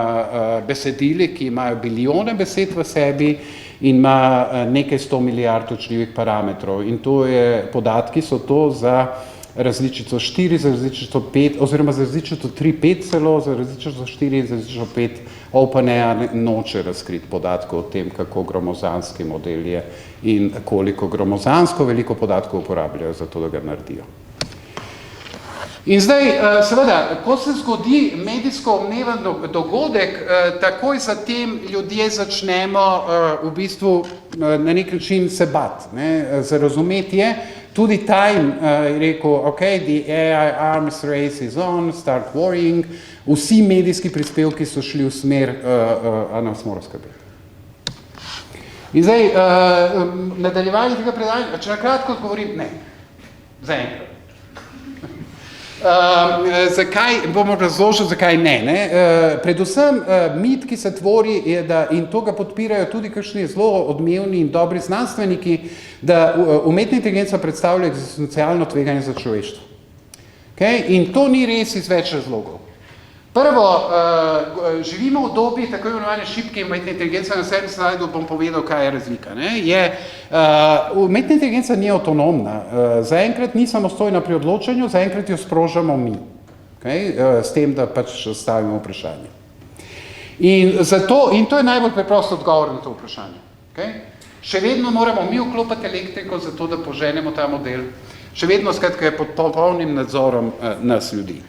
besedili, ki imajo bilijone besed v sebi in ima nekaj 100 milijard učljivih parametrov. In to je, podatki so to za različico 4, za različico 5, oziroma za različico 3.5 celo, za različico 4 in za različico 5 OpenAI noče razkriti podatkov o tem, kako gromozanski model je in koliko gromozansko veliko podatkov uporabljajo za to, da ga naredijo. In zdaj, seveda, ko se zgodi medijsko omneven dogodek, takoj zatem ljudje začnemo v bistvu na nek način se bati. Zarazumeti je, tudi Time je rekel, ok, the AI arms race is on, start worrying, vsi medijski prispevki so šli v smer, a nas mora skrbeti. In zdaj, nadaljevanje tega predanja, če na kratko odgovorim, ne, zaenkrat. Zakaj, bomo razložili, zakaj ne. Predvsem mit, ki se tvori, je, da, in to ga podpirajo tudi kakšni zelo odmevni in dobri znanstveniki, da umetna inteligenca predstavlja eksistencialno tveganje za človeštvo. Okay? In to ni res iz več razlogov. Prvo, živimo v dobi tako imenovane šibke umetne inteligence, na sedem slajdu bom povedal, kaj je razlika. Umetna inteligenca ni avtonomna, zaenkrat ni samostojna pri odločanju, zaenkrat jo sprožamo mi, s tem, da pač stavimo vprašanje. In to je najbolj preprost odgovor na to vprašanje. Še vedno moramo mi vklopati elektriko, zato da poženemo ta model, še vedno skratka je pod popolnim nadzorom nas ljudi.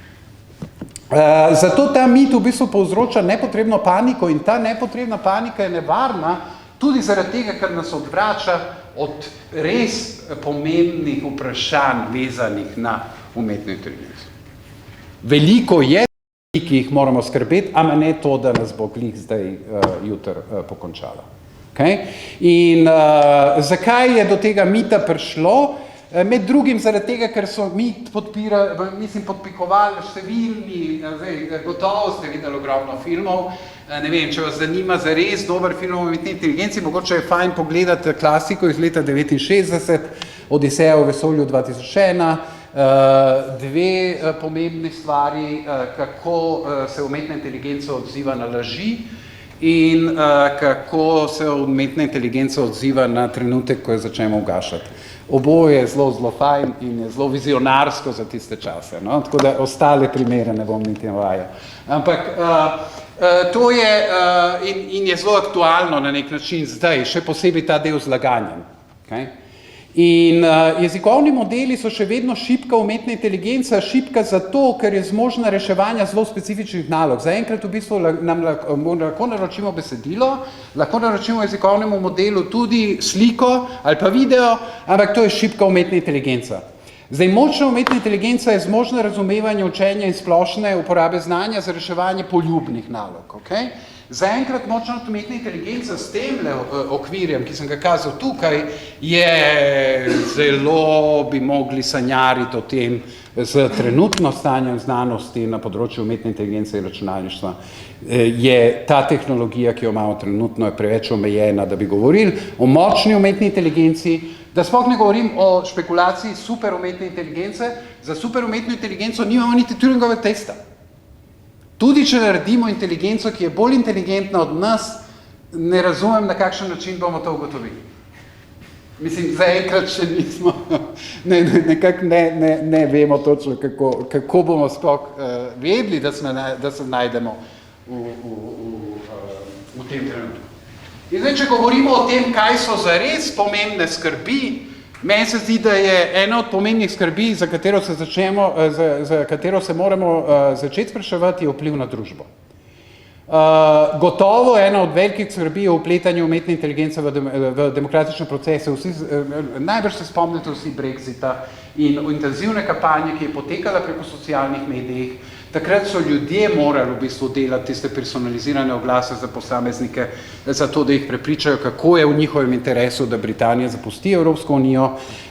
Zato ta mit v bistvu povzroča nepotrebno paniko in ta nepotrebna panika je nevarna tudi zaradi tega, ker nas odvrača od res pomembnih vprašanj vezanih na umetno inteligenco. Veliko je, ki jih moramo skrbeti, ama ne to, da nas bo glih zdaj jutr pokončala. Okay? In zakaj je do tega mita prišlo? Med drugim zaradi tega, ker so mit podpikovali številni, gotovo ste videli ogromno filmov, ne vem, če vas zanima za res dober film o umetni inteligenci, mogoče je fajn pogledati klasiko iz leta 1969, Odiseja v vesolju 2001, dve pomembni stvari, kako se umetna inteligenca odziva na laži in kako se umetna inteligenca odziva na trenutek, ko jo začnemo ugašati. Oboje je zelo fajn in je zelo vizionarsko za tiste čase, no? Tako da ostale primere ne bom niti navajal. Ampak to je in je zelo aktualno na nek način zdaj, še posebej ta del z laganjem. Okay? In jezikovni modeli so še vedno šibka umetna inteligenca, šibka zato, ker je zmožna reševanja zelo specifičnih nalog. Zaenkrat v bistvu nam lahko naročimo besedilo, lahko naročimo jezikovnemu modelu tudi sliko ali pa video, ampak to je šibka umetna inteligenca. Zdaj, močna umetna inteligenca je zmožna razumevanje učenja in splošne uporabe znanja za reševanje poljubnih nalog. Okay? Zaenkrat močna umetna inteligenca s tem okvirjem, ki sem ga kazal tukaj, je zelo bi mogli sanjariti o tem z trenutno stanjem znanosti na področju umetne inteligence in računalništva. Je ta tehnologija, ki jo imamo trenutno, je preveč omejena, da bi govorili o močni umetni inteligenci, da sploh ne govorim o špekulaciji super umetne inteligence. Za super umetno inteligenco nimamo niti Turingovega testa. Tudi če naredimo inteligenco, ki je bolj inteligentna od nas, ne razumem, na kakšen način bomo to ugotovili. Mislim, zaenkrat še nismo, nekako ne vemo točno, kako bomo sploh vedeli, da se najdemo v tem trenutku. In zdaj, če govorimo o tem, kaj so zares pomembne skrbi, meni se zdi, da je ena od pomembnih skrbi, za katero se moramo začeti spraševati, je vpliv na družbo. Gotovo ena od velikih skrbi je vpletanje umetne inteligence v demokratične procese. Najbrž se spomnite vsi Brexita in intenzivne kampanje, ki je potekala preko socialnih medijih. Takrat so ljudje morali v bistvu delati tiste personalizirane oglase za posameznike, zato da jih prepričajo, kako je v njihovem interesu, da Britanija zapusti Evropsko unijo.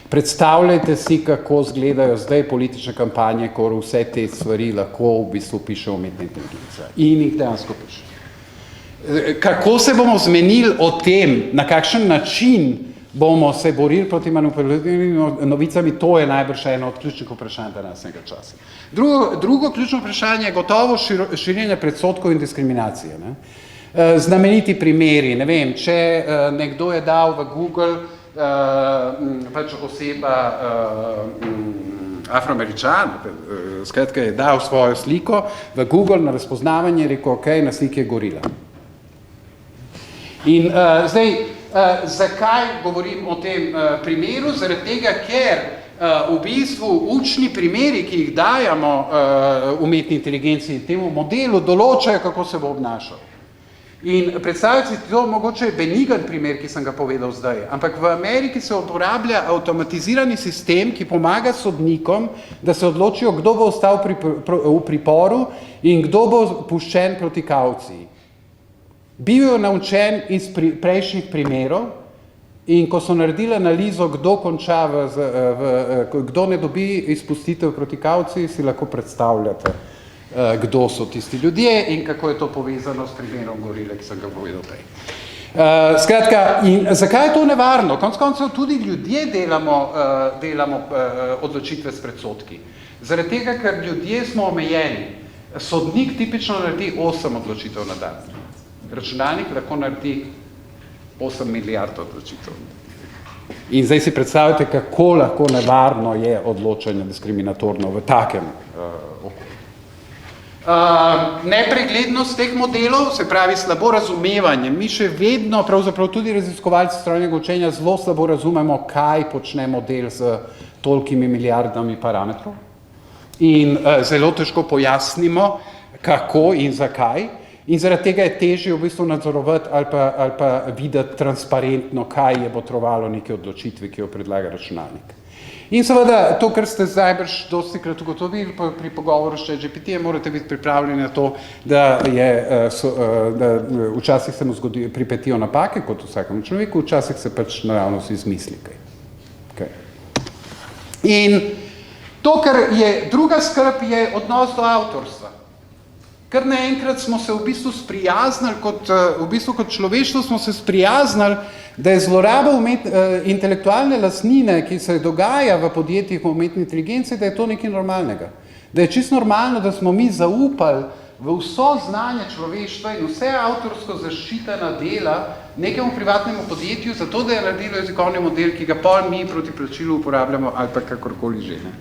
Predstavljajte si, kako izgledajo zdaj politične kampanje, ko vse te stvari lahko v bistvu piše umetna inteligenca. In jih dejansko piše. Kako se bomo zmenili o tem, na kakšen način bomo se borili proti manipulativnimi novicami, to je najbrž eno od ključnih vprašanj današnjega časa. Drugo ključno vprašanje je gotovo širjenje predsodkov in diskriminacije. Ne? Znameniti primeri, ne vem, če nekdo je dal v Google pač oseba Afroameričan, skratka je dal svojo sliko v Google na razpoznavanje, rekel, ok, na sliki je gorila. In zdaj, zakaj govorim o tem primeru? Zaradi tega, ker v bistvu učni primeri, ki jih dajamo umetni inteligenci, temu modelu, določajo, kako se bo obnašal. In predstavljati si to mogoče benigen primer, ki sem ga povedal zdaj, ampak v Ameriki se uporablja avtomatizirani sistem, ki pomaga sodnikom, da se odločijo, kdo bo ostal v priporu in kdo bo puščen proti kavciji. Bil je naučen iz prejšnjih primerov in ko so naredili analizo, kdo konča kdo ne dobi izpustitev proti kavciji, si lahko predstavljate, kdo so tisti ljudje in kako je to povezano s primerom gorile, ki sem ga povedal prej. Skratka, in zakaj je to nevarno? Konec koncev tudi ljudje delamo odločitve s predsodki. Zaradi tega, ker ljudje smo omejeni. Sodnik tipično naredi 8 odločitev na dan. Računalnik lahko naredi 8 milijard odločitev. In zdaj si predstavljate, kako lahko nevarno je odločanje diskriminatorno v takem okolju. Nepreglednost teh modelov, se pravi slabo razumevanje. Mi še vedno, pravzaprav tudi raziskovalci strojnega učenja, zelo slabo razumemo, kaj počne model z tolikimi milijardami parametrov. In zelo težko pojasnimo, kako in zakaj. In zaradi tega je težje v bistvu nadzorovati ali pa videti transparentno, kaj je botrovalo neke odločitve, ki jo predlaga računalnik. In seveda, to, kar ste zdajbrž dostikrat ugotovili pri pogovoru s ChatGPT, morate biti pripravljeni na to, da včasih se mu pripetijo napake, kot vsakemu človeku, včasih se pač naravnost izmisli kaj. Okay. In to, kar je druga skrb, je odnos do avtorstva. Kar naenkrat smo se v bistvu sprijaznili, kot človeštvo smo se sprijaznili, da je zloraba intelektualne lastnine, ki se dogaja v podjetjih umetne inteligence, da je to nekaj normalnega. Da je čisto normalno, da smo mi zaupali v vso znanje človeštva in vse avtorsko zaščitena dela nekemu privatnemu podjetju, zato da je naredilo jezikovni model, ki ga pol mi proti plačilu uporabljamo ali pa kakorkoli že. Ne?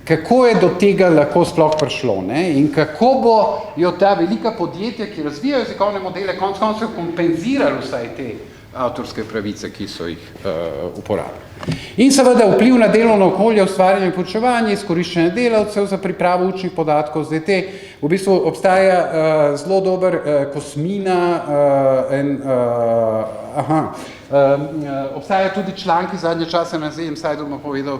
Kako je do tega lahko sploh prišlo, ne? In kako bo jo ta velika podjetja, ki razvijajo jezikovne modele, konec koncev kompenzirali vsaj te avtorske pravice, ki so jih uporabili. In seveda vpliv na delovno okolje, ustvarjanje in poučevanje, izkoriščanje delavcev za pripravo učnih podatkov. Zdaj v bistvu obstaja zelo dober Kosmina obstaja tudi članki zadnje čase na ZM-Sajdu, bom povedal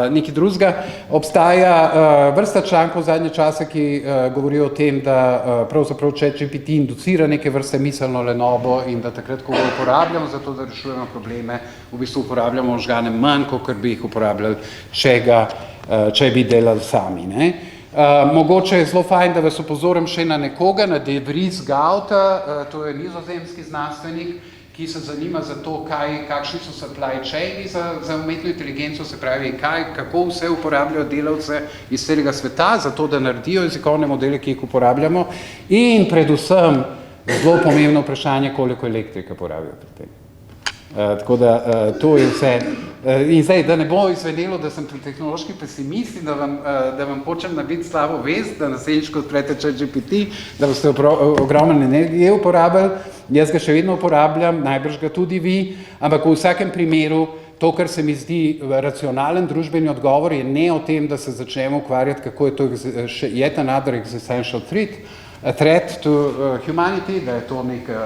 nekaj drugega. Obstaja vrsta člankov zadnje čase, ki govorijo o tem, da pravzaprav ChatGPT inducira neke vrste miselno lenobo in da takrat, ko ga uporabljamo za to, da rešujemo probleme, v bistvu uporabljamo možgane manj, kot bi jih uporabljali, če bi delali sami. Ne? Mogoče je zelo fajn, da vas upozorim še na nekoga, na De Vries Gauta, to je nizozemski znanstvenik, ki se zanima za to, kakšni so supply chaini za umetno inteligenco, se pravi, kako vse uporabljajo delavce iz celega sveta, za to, da naredijo jezikovne modele, ki jih uporabljamo, in predvsem zelo pomembno vprašanje, koliko elektrike porabijo pri tem. Tako da to je vse. In zdaj, da ne bo izvenelo, da sem tehnološki pesimist in da vam hočem nabiti slabo vest, da naslednjič, ko odprete ChatGPT, da boste ogromne energije uporabili, jaz ga še vedno uporabljam, najbrž ga tudi vi, ampak v vsakem primeru to, kar se mi zdi racionalen družbeni odgovor, je ne o tem, da se začnemo ukvarjati, kako je to yet another existential threat to humanity, da je to neka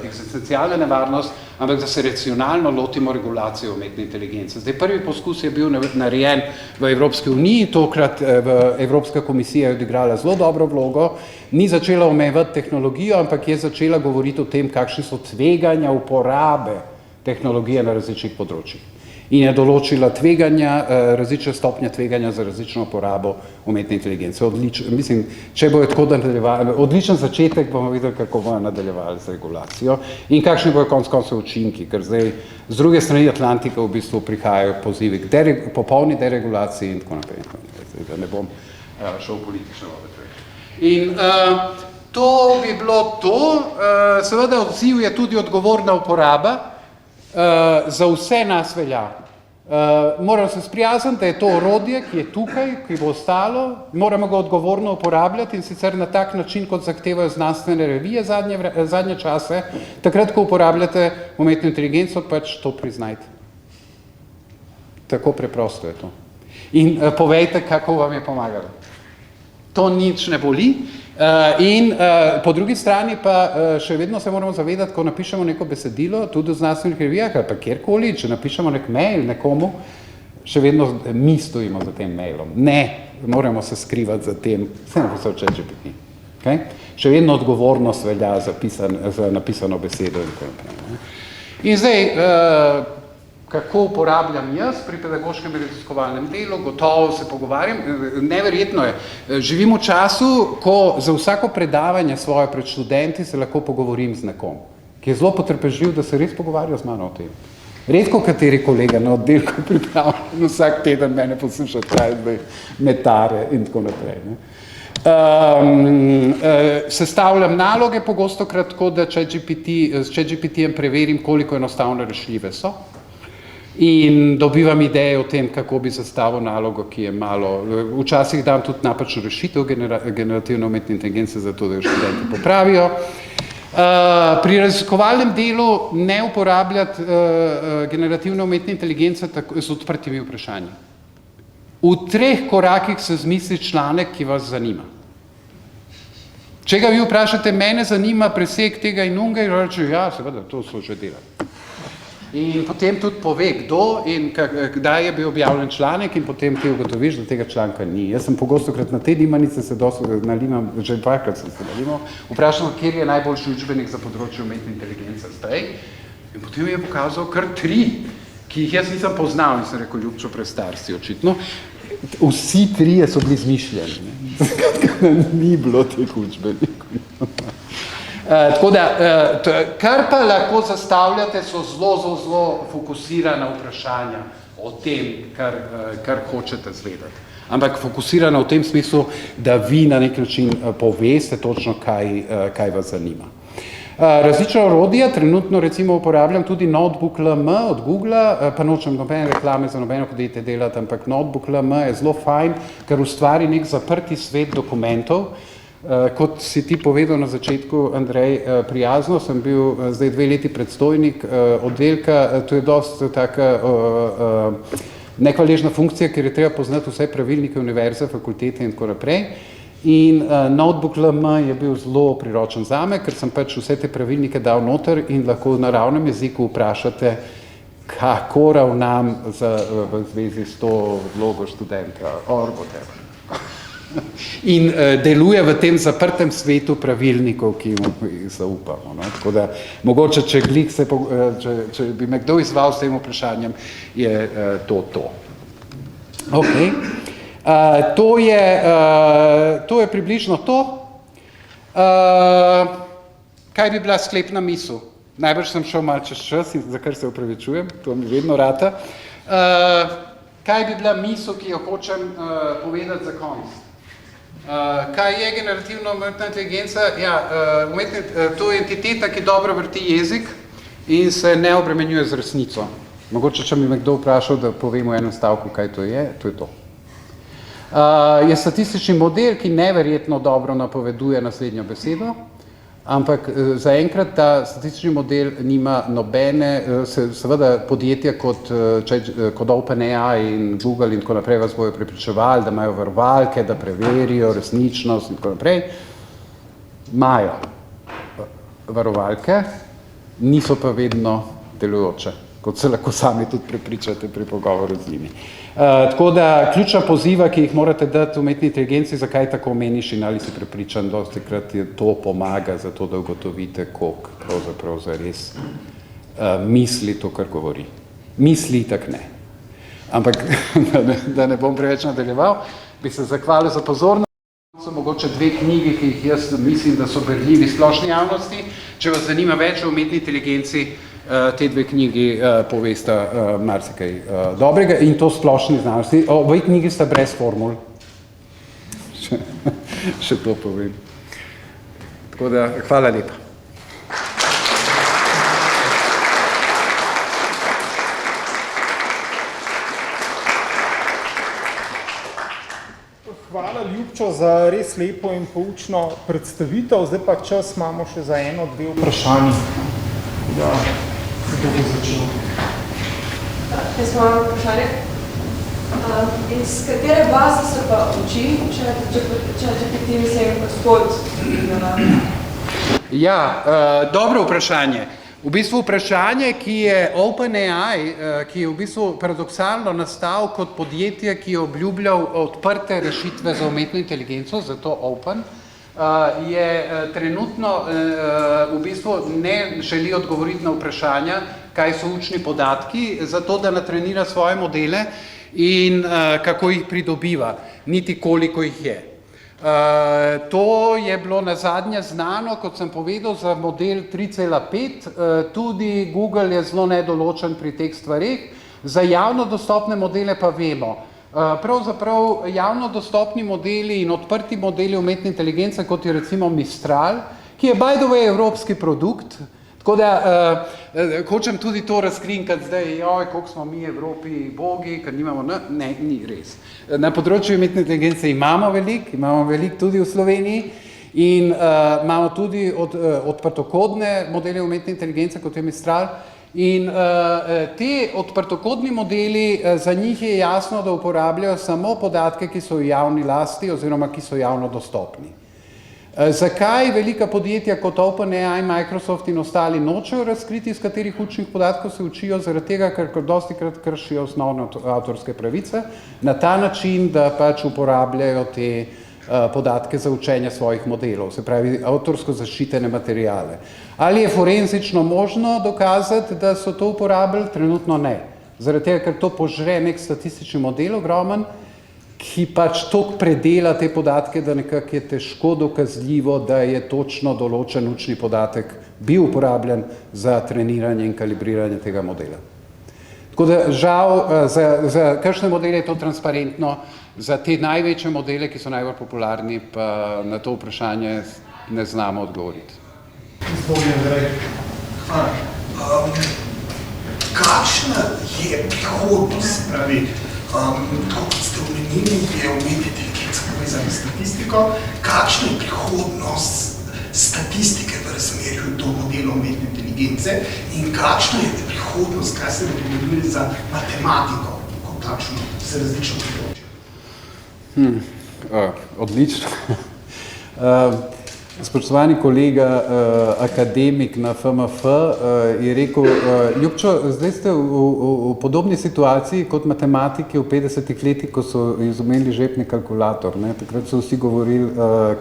eksistencialna nevarnost, ampak da se racionalno lotimo regulacije umetne inteligence. Zdaj, prvi poskus je bil narejen v Evropski uniji, tokrat Evropska komisija je odigrala zelo dobro vlogo, ni začela omejevati tehnologijo, ampak je začela govoriti o tem, kakšni so tveganja uporabe tehnologije na različnih področjih. In je določila tveganja, različne stopnje tveganja za različno uporabo umetne inteligence. Mislim, če bojo tako nadaljevali, odličen začetek, bomo videli, kako bojo nadaljevali z regulacijo in kakšni bojo konec koncev učinki, ker zdaj z druge strani Atlantika v bistvu prihajajo pozivi k popolni deregulaciji in tako naprej. Zdaj, da ne bom šel politično vode. In to bi bilo to. Seveda odziv je tudi odgovorna uporaba. Za vse nas velja. Moramo se sprijazniti, da je to orodje, ki je tukaj, ki bo ostalo, moramo ga odgovorno uporabljati in sicer na tak način, kot zahtevajo znanstvene revije zadnje čase, takrat, ko uporabljate umetno inteligenco, pač to priznajte. Tako preprosto je to. In povejte, kako vam je pomagalo. To nič ne boli. In po drugi strani pa še vedno se moramo zavedati, ko napišemo neko besedilo, tudi v znanstvenih revijah ali pa kjerkoli, če napišemo nek mail nekomu, še vedno mi stojimo za tem mailom. Ne, moramo se skrivati za tem, vse napisal ChatGPT. Okay? Še vedno odgovornost velja za napisano besedo in tako naprej. In zdaj, kako uporabljam jaz pri pedagoškem in raziskovalnem delu, gotovo se pogovarjam, neverjetno je. Živim v času, ko za vsako predavanje svoje pred študenti se lahko pogovorim z nekom, ki je zelo potrpežljiv, da se res pogovarja z mano o tem. Redko kateri kolega na oddelku pripravlja vsak teden mene poslušati, kaj zdaj metare in tako naprej. Ne? Sestavljam naloge pogostokrat tako, da s ChatGPT-jem preverim, koliko enostavno rešljive so. In dobivam ideje o tem, kako bi zastavil nalogo, ki je malo... Včasih dam tudi napačno rešitev generativne umetne inteligence, zato da jo študenti popravijo. Pri raziskovalnem delu ne uporabljati generativne umetne inteligence z odprtimi vprašanji. V 3 korakih se zmisli članek, ki vas zanima. Če ga vi vprašate, mene zanima preseg tega in unga, in reče, ja, seveda, to so že delali. In potem tudi pove, kdo in kdaj je bil objavljen članek in potem ti ugotoviš, da tega članka ni. Jaz sem pogostokrat na te dimanice se nalimam, že dvakrat sem se nalimal, vprašal, kjer je najboljši učbenik za področje umetne inteligence zdaj. In potem mi je pokazal kar 3, ki jih jaz nisem poznal in sem rekel, Ljubčo, prestar si očitno. Vsi 3 so bili zmišljeni. Ni bilo teh učbenikov. Tako da, kar pa lahko zastavljate, so zelo fokusirana vprašanja o tem, kar hočete zvedeti. Ampak fokusirana v tem smislu, da vi na nek način poveste točno, kaj vas zanima. Različna orodja, trenutno recimo uporabljam tudi Notebook LM od Google, pa nočem nobene reklame za nobeno podjetje delati, ampak Notebook LM je zelo fajn, ker ustvari nek zaprti svet dokumentov. Kot si ti povedal na začetku, Andrej, prijazno, sem bil zdaj 2 leti predstojnik oddelka, to je dosti taka nekvaležna funkcija, ker je treba poznati vse pravilnike univerze, fakultete in tako naprej. In Notebook LM je bil zelo priročen zame, ker sem pač vse te pravilnike dal noter in lahko v naravnem jeziku vprašate, kako ravnam v zvezi s to vlogo študenta, whatever. In deluje v tem zaprtem svetu pravilnikov, ki mu zaupamo. No? Tako da, mogoče, če bi me kdo izval s tem vprašanjem, je to. Okay. To je približno to. Kaj bi bila sklepna misel? Najbrž sem šel malo čez čas, in za kar se opravičujem, to mi vedno rata. Kaj bi bila misel, ki jo hočem povedati za konec? Kaj je generativna umetna inteligenca? Ja, to je entiteta, ki dobro vrti jezik in se ne obremenjuje z resnico. Mogoče, če mi kdo vprašal, da povem v enem stavku, kaj to je to. Je statistični model, ki neverjetno dobro napoveduje naslednjo besedo, ampak zaenkrat ta statistični model nima nobene, seveda podjetja kot OpenAI in Google in tako naprej vas bojo prepričevali, da imajo varovalke, da preverijo resničnost in tako naprej. Imajo varovalke, niso pa vedno delujoče, kot se lahko sami tudi prepričate pri pogovoru z njimi. Tako da ključna poziva, ki jih morate dati umetni inteligenci, zakaj tako meniš in ali si prepričan, dostikrat je to pomaga za to, da ugotovite, koliko pravzaprav zares misli to, kar govori. Misli tak ne. Ampak, da ne bom preveč nadaljeval, bi se zahvalil za pozornost. So mogoče 2 knjigi, ki jih jaz mislim, da so berljivi splošni javnosti. Če vas zanima več o umetni inteligenci, te 2 knjigi povesta marsikaj dobrega in to splošni znanosti. Obe knjigi sta brez formul. Še to povem. Tako da, hvala lepa. Hvala, Ljubčo, za res lepo in poučno predstavitev. Zdaj pa čas imamo še za 1-2 vprašanji. Ja, kdo bo začel? Jaz imam vprašanje. Iz katere baze se pa uči, če GPT mislim gospod? Ja, dobro vprašanje. V bistvu vprašanje, ki je OpenAI, ki je v bistvu paradoksalno nastal kot podjetje, ki je obljubljal odprte rešitve za umetno inteligenco, zato Open, je trenutno v bistvu ne želi odgovoriti na vprašanja, kaj so učni podatki, zato da natrenira svoje modele in kako jih pridobiva, niti koliko jih je. To je bilo nazadnje znano, kot sem povedal, za model 3,5, tudi Google je zelo nedoločen pri teh stvareh, za javno dostopne modele pa vemo. Pravzaprav javno dostopni modeli in odprti modeli umetne inteligence, kot je recimo Mistral, ki je by the way evropski produkt, tako da hočem tudi to razkrinkati zdaj, koliko smo mi Evropi bogi, ker nimamo, ne, ni res. Na področju umetne inteligence imamo veliko tudi v Sloveniji in imamo tudi odprtokodne modele umetne inteligence, kot je Mistral. In te odprtokodni modeli, za njih je jasno, da uporabljajo samo podatke, ki so v javni lasti oziroma ki so javno dostopni. Zakaj velika podjetja kot OpenAI, Microsoft in ostali nočejo razkriti, iz katerih učnih podatkov se učijo? Zaradi tega, ker dostikrat kršijo osnovne avtorske pravice na ta način, da pač uporabljajo te podatke za učenje svojih modelov, se pravi avtorsko zaščitene materijale. Ali je forenzično možno dokazati, da so to uporabili? Trenutno ne. Zaradi tega, ker to požre nek statistični model ogromen, ki pač toliko predela te podatke, da nekako je težko dokazljivo, da je točno določen učni podatek bil uporabljen za treniranje in kalibriranje tega modela. Tako da žal, za kakšne modele je to transparentno, za te največje modele, ki so najbolj popularni, pa na to vprašanje ne znamo odgovoriti. Kakšna je prihodnost, pravi, kot ste omenili, je umetna inteligenca povezana s statistiko, kakšna je prihodnost statistike v razmerju do modela umetne inteligence in kakšna je prihodnost, kaj ste napovedali za matematiko, kot takšno, za različno področje? Odlično. Spoštovani kolega, akademik na FMF, je rekel, Ljubčo, zdaj ste v podobni situaciji kot matematiki v 50-ih letih, ko so izumeli žepni kalkulator. Takrat so vsi govorili,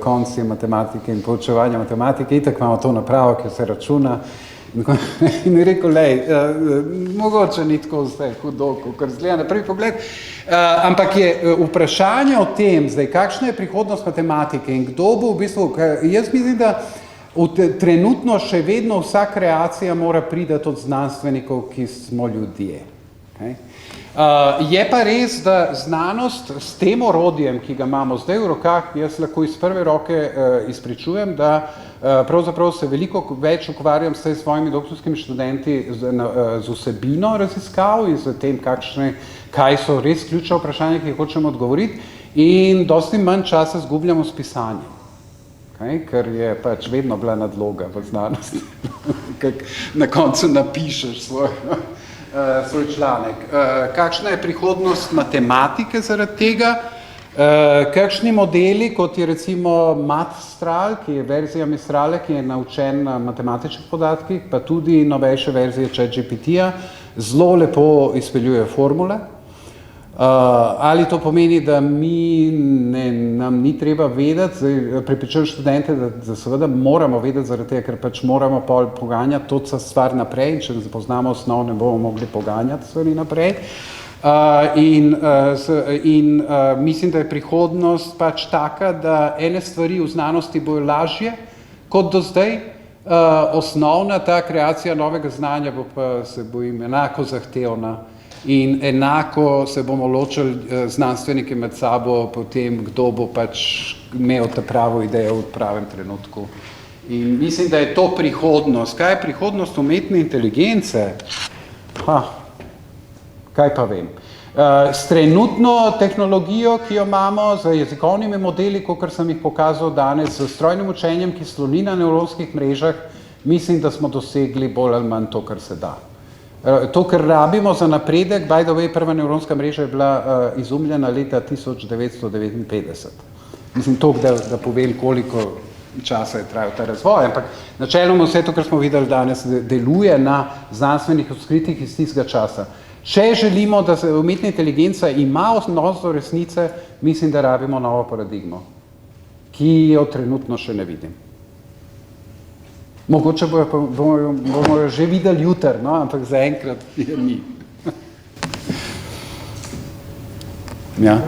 konci matematike in poučevanja matematike, itak imamo to napravo, ki se računa. In je rekel, mogoče ni tako vse hudo, kar zgleda na prvi pogled, ampak je vprašanje o tem, zdaj, kakšna je prihodnost matematike in kdo bo v bistvu, jaz mislim, da trenutno še vedno vsa kreacija mora priti od znanstvenikov, ki smo ljudje. Okay? Je pa res, da znanost s tem orodjem, ki ga imamo zdaj v rokah, jaz lahko iz prve roke izpričujem, da pravzaprav se veliko več ukvarjam s svojimi doktorskimi študenti z vsebino raziskav in z tem, kaj so res ključna vprašanja, ki jih hočemo odgovoriti, in dosti manj časa zgubljamo s pisanjem. Okay? Ker je pač vedno bila nadloga v znanosti, na koncu napišeš svoj članek. Kakšna je prihodnost matematike zaradi tega? Kakšni modeli, kot je recimo Mistral, ki je verzija Mistrale, ki je naučen na matematičnih podatkih, pa tudi novejše verzije ChatGPT-ja, zelo lepo izpeljuje formule. Ali to pomeni, da nam ni treba vedeti, prepričujem študente, da seveda moramo vedeti, zaradi tega, ker pač moramo poganjati to stvar naprej, in če ne poznamo osnov, ne bomo mogli poganjati stvari naprej. Mislim, da je prihodnost pač taka, da ene stvari v znanosti bojo lažje kot do zdaj, osnovna ta kreacija novega znanja bo pa, se bojim, enako zahtevna. In enako se bomo ločili znanstveniki med sabo potem, kdo bo pač imel ta pravo idejo v pravem trenutku. In mislim, da je to prihodnost. Kaj je prihodnost umetne inteligence? Kaj pa vem. S trenutno tehnologijo, ki jo imamo, z jezikovnimi modeli, kot sem jih pokazal danes, s strojnim učenjem, ki sloni na nevronskih mrežah, mislim, da smo dosegli bolj ali manj to, kar se da. To, kar rabimo za napredek, by the way, prva nevronska mreža je bila izumljena leta 1959. Mislim, to, da povem, koliko časa je trajal ta razvoj, ampak načeloma vse to, kar smo videli danes, deluje na znanstvenih odkritjih iz tistega časa. Če želimo, da se umetna inteligenca ima odnos do resnice, mislim, da rabimo novo paradigmo, ki jo trenutno še ne vidim. Mogoče bomo jo že videli jutri, no? Ampak zaenkrat je ni. Ja.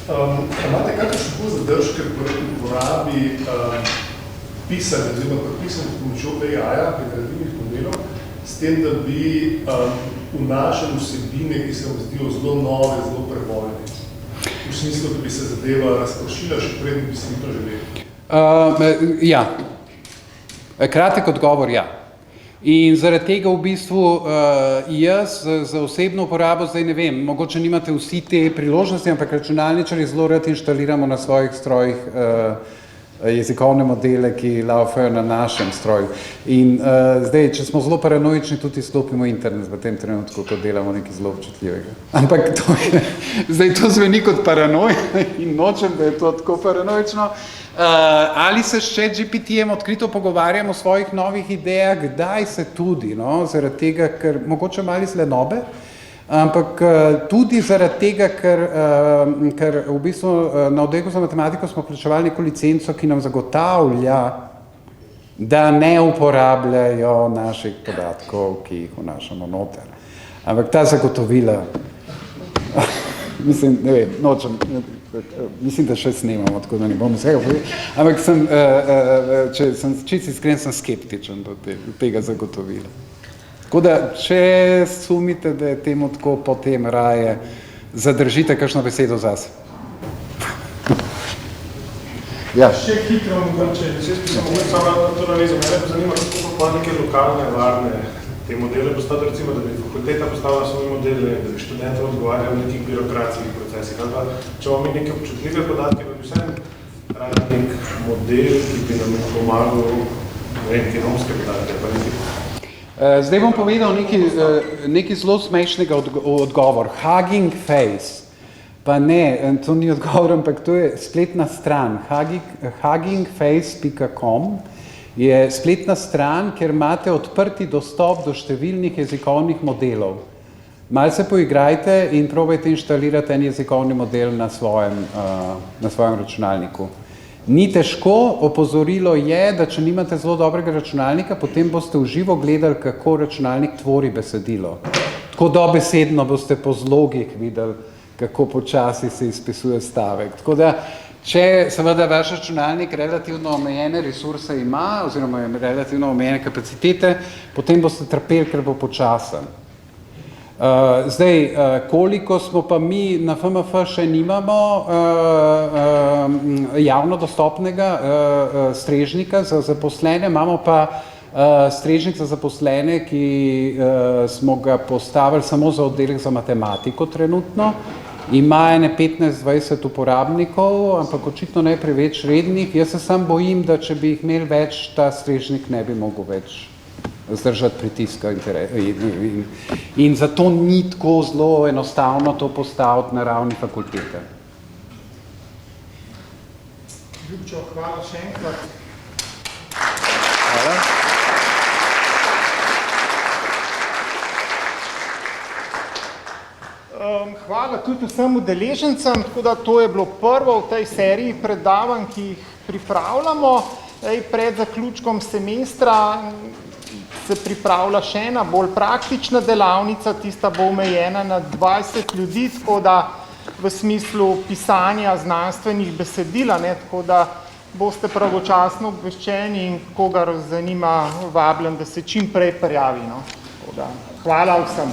Imate kakšne zadržke pri uporabi pisanja, oziroma pisanja s pomočjo AI-ja, generativnih modelov, s tem, da bi vnašali vsebine, ki se vam zdijo zelo nove, zelo prebojne? V smislu, da bi se zadeva razpršila, še predtem bi se mi to želeli? Ja. Kratek odgovor, ja. In zaradi tega v bistvu jaz za osebno uporabo, zdaj ne vem, mogoče nimate vsi te priložnosti, ampak računalničarji zelo rad inštaliramo na svojih strojih jezikovne modele, ki laufajo na našem stroju. In zdaj, če smo zelo paranoični, tudi izklopimo internet v tem trenutku, ko delamo nekaj zelo občutljivega. Ampak zdaj to zveni kot paranoja in nočem, da je to tako paranoično. Ali se s ChatGPT-jem odkrito pogovarjamo o svojih novih idejah, kdaj se tudi, no, zaradi tega, ker mogoče malo iz lenobe, ampak tudi zaradi tega, ker v bistvu na oddelku za matematiko smo plačevali neko licenco, ki nam zagotavlja, da ne uporabljajo naših podatkov, ki jih vnašamo noter. Ampak ta zagotovila, mislim, ne vem, nočem, mislim, da še snemamo, tako da ne bom vsega povedal, ampak če sem čisto iskren, sem skeptičen do tega zagotovila. Tako da, če sumite, da je temu tako, potem raje zadržite kakšno besedo zase. Ja. Še hitro mogoče, samo to navezam, mene pa zanima, kako pa neke lokalne varne te modele postati, recimo, da bi fakulteta postavila svoje modele, da bi študente odgovarjali v nekih birokratskih procesih, ali pa če imamo neke občutljive podatke, da bi vsem radi nek model, ki bi nam pomagal, ne vem, genomske podatke, pa nekaj. Zdaj bom povedal nekaj zelo smešnega odgovor. Hugging Face. Pa ne, to ni odgovor, ampak to je spletna stran. Huggingface.com je spletna stran, kjer imate odprti dostop do številnih jezikovnih modelov. Malo se poigrajte in probajte inštalirati en jezikovni model na svojem računalniku. Ni težko, opozorilo je, da če nimate zelo dobrega računalnika, potem boste v živo gledali, kako računalnik tvori besedilo. Tako dobesedno boste po zlogih videli, kako počasi se izpisuje stavek. Tako da, če seveda vaš računalnik relativno omejene resurse ima, oziroma relativno omejene kapacitete, potem boste trpeli, ker bo počasen. Zdaj, koliko smo pa mi na FMF še nimamo javno dostopnega strežnika za zaposlene, imamo pa strežnik za zaposlene, ki smo ga postavili samo za oddelek za matematiko trenutno. Ima ene 15-20 uporabnikov, ampak očitno ne preveč rednih. Jaz se sam bojim, da če bi jih imeli več, ta strežnik ne bi mogel več zdržati pritiska in zato ni tako zelo enostavno to postaviti na ravni fakultete. Ljubčo, hvala še enkrat. Hvala. Hvala tudi vsem udeležencem, tako da to je bilo prvo v tej seriji predavanj, ki jih pripravljamo. Pred zaključkom semestra se pripravlja še ena bolj praktična delavnica, tista bo omejena na 20 ljudi, tako da v smislu pisanja znanstvenih besedil, tako da boste pravočasno obveščeni in kogar zanima, vabljam, da se čim prej prijavi. Hvala vsem.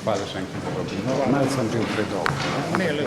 Hvala še enkrat. Malo sem bil predolg. Ne, le